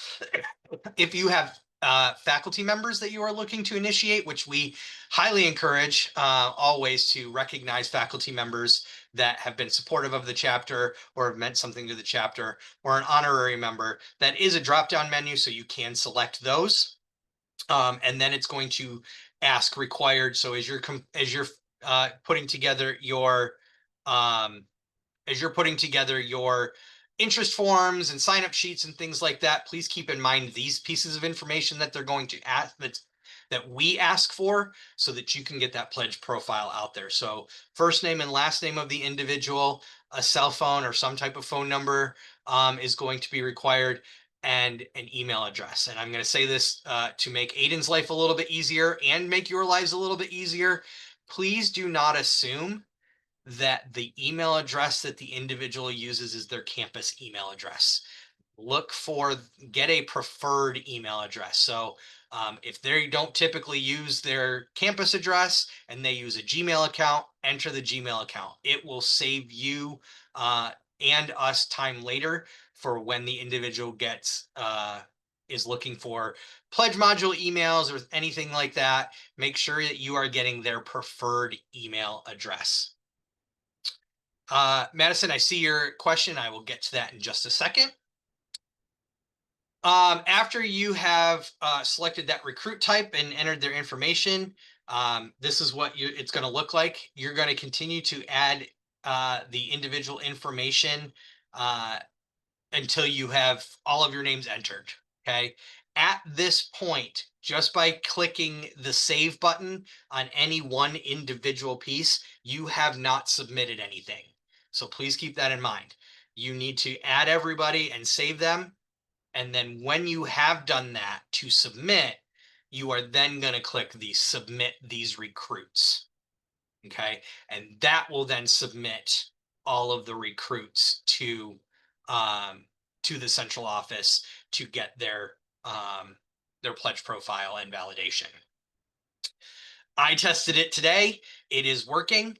if you have faculty members that you are looking to initiate, which we highly encourage always to recognize faculty members that have been supportive of the chapter or have meant something to the chapter, or an honorary member, that is a drop down menu, so you can select those. And then it's going to ask required. So as you're putting together your interest forms and sign up sheets and things like that, please keep in mind these pieces of information that they're going to ask, that we ask for, so that you can get that pledge profile out there. So first name and last name of the individual, a cell phone or some type of phone number is going to be required, and an email address. And I'm going to say this to make Aiden's life a little bit easier and make your lives a little bit easier. Please do not assume that the email address that the individual uses is their campus email address. Get a preferred email address. So if they don't typically use their campus address and they use a Gmail account, enter the Gmail account. It will save you and us time later for when the individual is looking for pledge module emails or anything like that. Make sure that you are getting their preferred email address. Madison, I see your question. I will get to that in just a second. After you have selected that recruit type and entered their information, this is what it's going to look like. You're going to continue to add the individual information until you have all of your names entered. Okay. At this point, just by clicking the save button on any one individual piece, you have not submitted anything. So please keep that in mind. You need to add everybody and save them. And then when you have done that to submit, you are then going to click the submit these recruits. Okay. And that will then submit all of the recruits to to the central office to get their pledge profile and validation. I tested it today. It is working.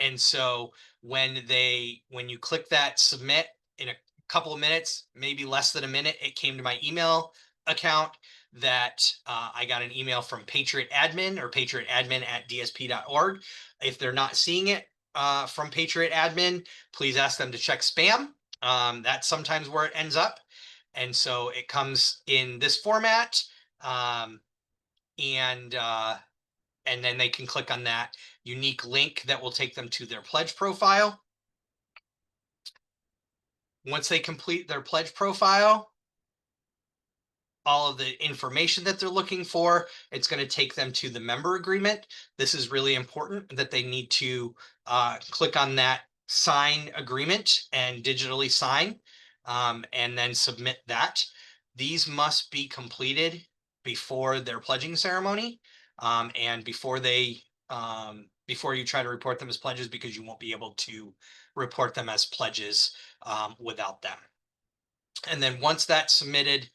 And so when you click that submit in a couple of minutes, maybe less than a minute, it came to my email account that I got an email from Patriot Admin or patriotadmin@dsp.org. If they're not seeing it from Patriot Admin, please ask them to check spam. That's sometimes where it ends up. And so it comes in this format. Um, and then they can click on that unique link that will take them to their pledge profile. Once they complete their pledge profile, all of the information that they're looking for, it's going to take them to the member agreement. This is really important that they need to click on that sign agreement and digitally sign, and then submit that. These must be completed before their pledging ceremony, and before you try to report them as pledges, because you won't be able to report them as pledges without them. And then once that's submitted,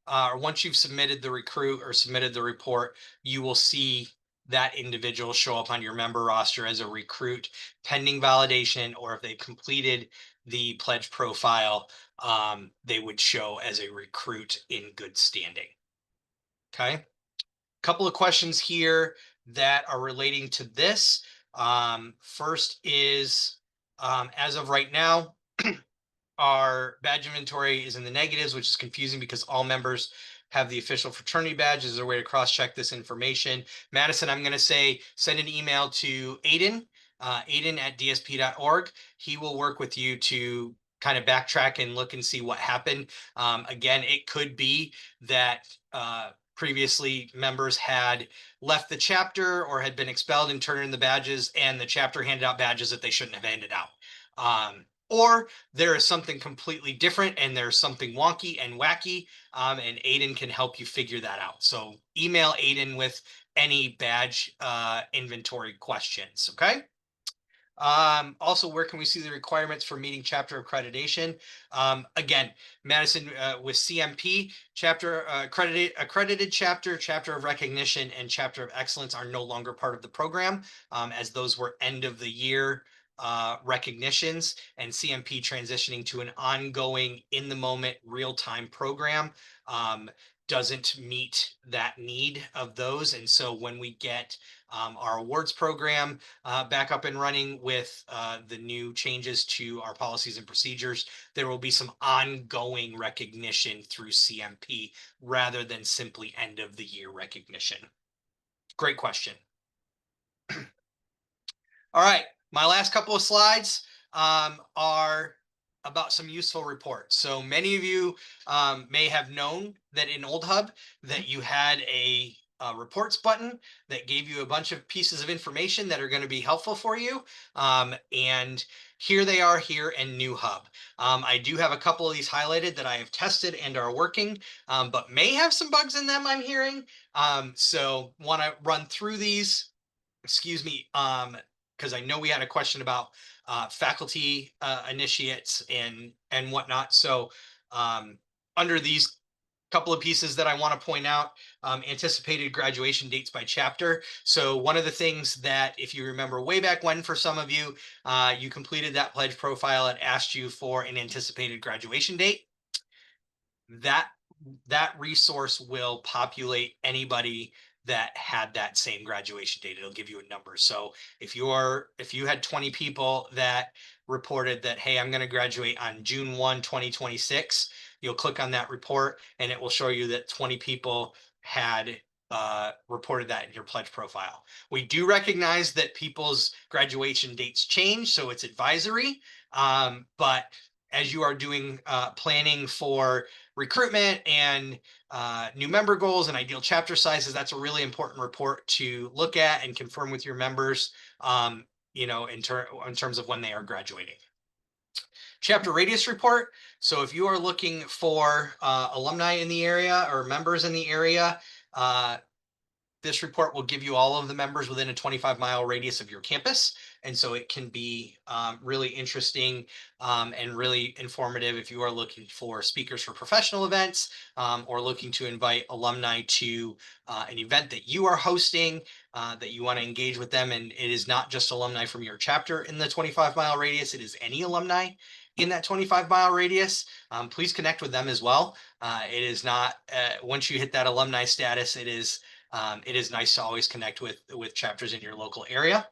or once you've submitted the recruit or submitted the report, you will see that individual show up on your member roster as a recruit pending validation, or if they completed the pledge profile, they would show as a recruit in good standing. Okay. Couple of questions here that are relating to this. First is, as of right now, our badge inventory is in the negatives, which is confusing because all members have the official fraternity badge. Is there a way to cross-check this information? Madison, I'm going to say send an email to Aiden, Aiden@dsp.org. He will work with you to kind of backtrack and look and see what happened. Again, it could be that previously members had left the chapter or had been expelled and turned in the badges, and the chapter handed out badges that they shouldn't have handed out. Or there is something completely different and there's something wonky and wacky, and Aiden can help you figure that out. So email Aiden with any badge inventory questions, okay? Also, where can we see the requirements for meeting chapter accreditation? Again, Madison, with CMP, chapter accredited chapter of recognition, and chapter of excellence are no longer part of the program, as those were end of the year recognitions, and CMP transitioning to an ongoing in the moment real-time program doesn't meet that need of those. And so when we get our awards program back up and running with the new changes to our policies and procedures, there will be some ongoing recognition through CMP rather than simply end of the year recognition. Great question. All right, my last couple of slides are about some useful reports. So many of you may have known that in Old Hub that you had a reports button that gave you a bunch of pieces of information that are going to be helpful for you. And here they are here in New Hub. I do have a couple of these highlighted that I have tested and are working, but may have some bugs in them, I'm hearing. So want to run through these. Excuse me, because I know we had a question about faculty initiates and whatnot. So under these couple of pieces that I want to point out, anticipated graduation dates by chapter. So one of the things that, if you remember way back when, for some of you, you completed that pledge profile, it asked you for an anticipated graduation date. That resource will populate anybody that had that same graduation date. It'll give you a number. So if you had 20 people that reported that, hey, I'm going to graduate on June 1, 2026, you'll click on that report and it will show you that 20 people had reported that in your pledge profile. We do recognize that people's graduation dates change, so it's advisory. But as you are doing planning for recruitment and new member goals and ideal chapter sizes, that's a really important report to look at and confirm with your members, in terms of when they are graduating. Chapter radius report. So if you are looking for alumni in the area or members in the area, This report will give you all of the members within a 25-mile radius of your campus. And so it can be really interesting and really informative if you are looking for speakers for professional events or looking to invite alumni to an event that you are hosting, that you want to engage with them. And it is not just alumni from your chapter in the 25-mile radius, it is any alumni in that 25-mile radius. Please connect with them as well. It is not, once you hit that alumni status, it is nice to always connect with chapters in your local area.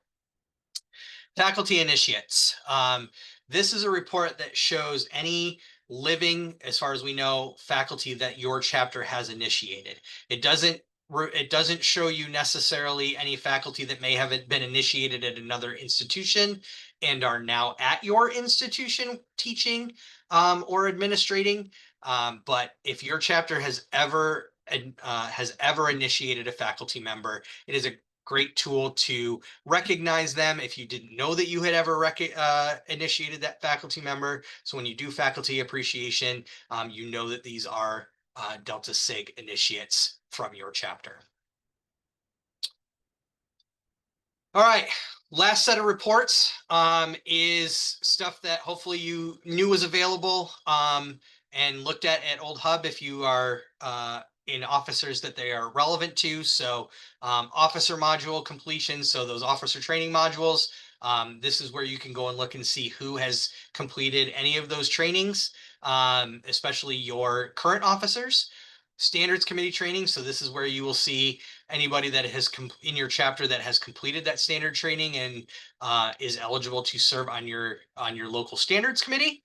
Faculty initiates. This is a report that shows any living, as far as we know, faculty that your chapter has initiated. It doesn't show you necessarily any faculty that may have been initiated at another institution and are now at your institution teaching or administrating. But if your chapter has ever initiated a faculty member, it is a great tool to recognize them if you didn't know that you had ever initiated that faculty member. So when you do faculty appreciation, you know that these are Delta Sig initiates from your chapter. All right, last set of reports is stuff that hopefully you knew was available and looked at Old Hub if you are in officers that they are relevant to. So officer module completion, so those officer training modules, this is where you can go and look and see who has completed any of those trainings, especially your current officers. Standards committee training, so this is where you will see anybody that has in your chapter that has completed that standard training and is eligible to serve on your local standards committee.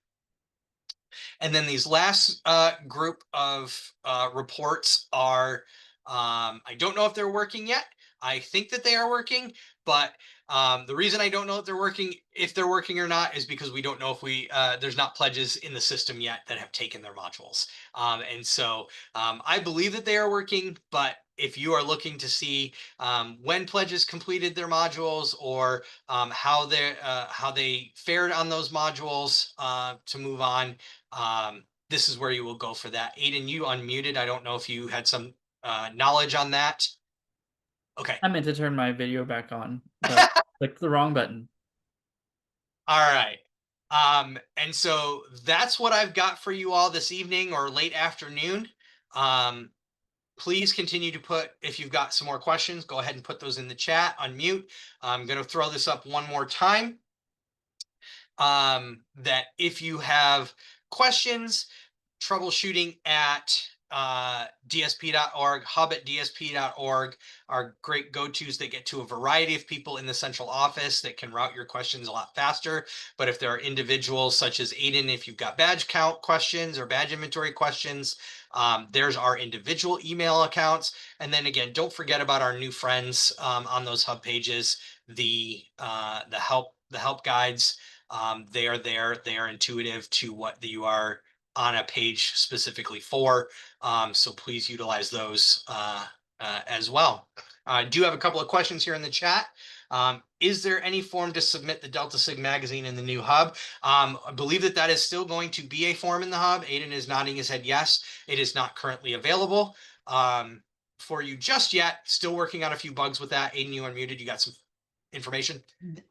And then these last group of reports are, I don't know if they're working yet. I think that they are working, but the reason I don't know if they're working or not is because we don't know if there's not pledges in the system yet that have taken their modules. And so I believe that they are working, but if you are looking to see when pledges completed their modules or how they fared on those modules to move on, this is where you will go for that. Aiden, you unmuted. I don't know if you had some knowledge on that. Okay. I meant to turn my video back on, but clicked the wrong button. All right. And so that's what I've got for you all this evening or late afternoon. Please continue to put, if you've got some more questions, go ahead and put those in the chat, unmute. I'm going to throw this up one more time. That if you have questions, troubleshooting at dsp.org, hub at dsp.org are great go-tos that get to a variety of people in the central office that can route your questions a lot faster. But if there are individuals such as Aiden, if you've got badge count questions or badge inventory questions, there's our individual email accounts. And then again, don't forget about our new friends on those hub pages, the help guides. They are there. They are intuitive to what you are on a page specifically for. So please utilize those as well. I do have a couple of questions here in the chat. Is there any form to submit the Delta Sig magazine in the new hub? I believe that is still going to be a form in the hub. Aiden is nodding his head yes. It is not currently available for you just yet. Still working on a few bugs with that. Aiden, you unmuted. You got some information?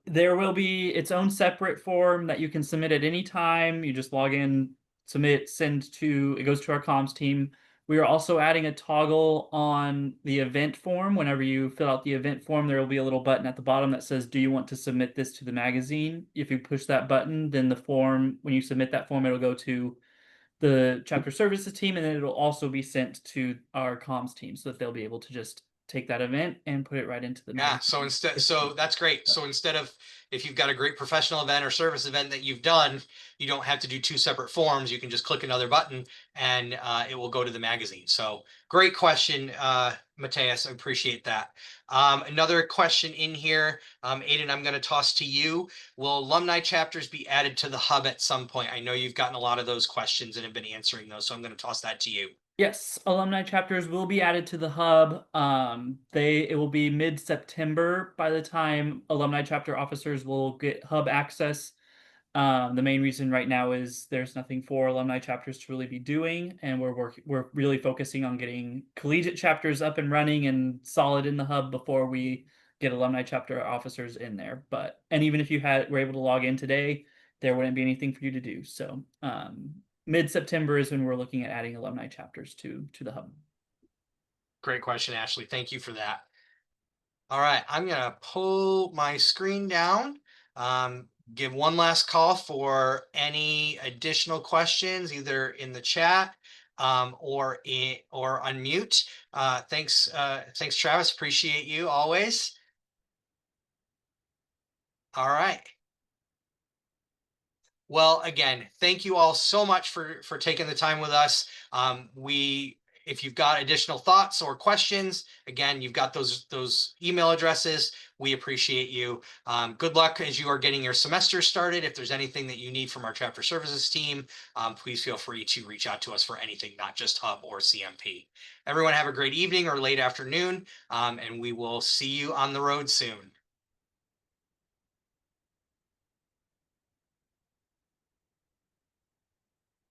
There will be its own separate form that you can submit at any time. You just log in, submit, send to, it goes to our comms team. We are also adding a toggle on the event form. Whenever you fill out the event form, there will be a little button at the bottom that says, do you want to submit this to the magazine? If you push that button, then the form, when you submit that form, it'll go to the chapter services team, and then it'll also be sent to our comms team so that they'll be able to just take that event and put it right into the magazine. So that's great. So instead of, if you've got a great professional event or service event that you've done, you don't have to do two separate forms. You can just click another button and it will go to the magazine. So great question, Mateus. I appreciate that. Another question in here, Aiden, I'm going to toss to you. Will alumni chapters be added to the hub at some point? I know you've gotten a lot of those questions and have been answering those, so I'm going to toss that to you. Yes, alumni chapters will be added to the hub. It will be mid-September by the time alumni chapter officers will get hub access. The main reason right now is there's nothing for alumni chapters to really be doing, and we're really focusing on getting collegiate chapters up and running and solid in the hub before we get alumni chapter officers in there. And even if you were able to log in today, there wouldn't be anything for you to do. So mid-September is when we're looking at adding alumni chapters to the hub. Great question, Ashley. Thank you for that. All right, I'm gonna pull my screen down. Give one last call for any additional questions, either in the chat or unmute. Thanks, Travis. Appreciate you always. All right. Well, again, thank you all so much for taking the time with us. If you've got additional thoughts or questions, again, you've got those email addresses. We appreciate you. Good luck as you are getting your semester started. If there's anything that you need from our chapter services team, please feel free to reach out to us for anything, not just Hub or CMP. Everyone have a great evening or late afternoon, and we will see you on the road soon.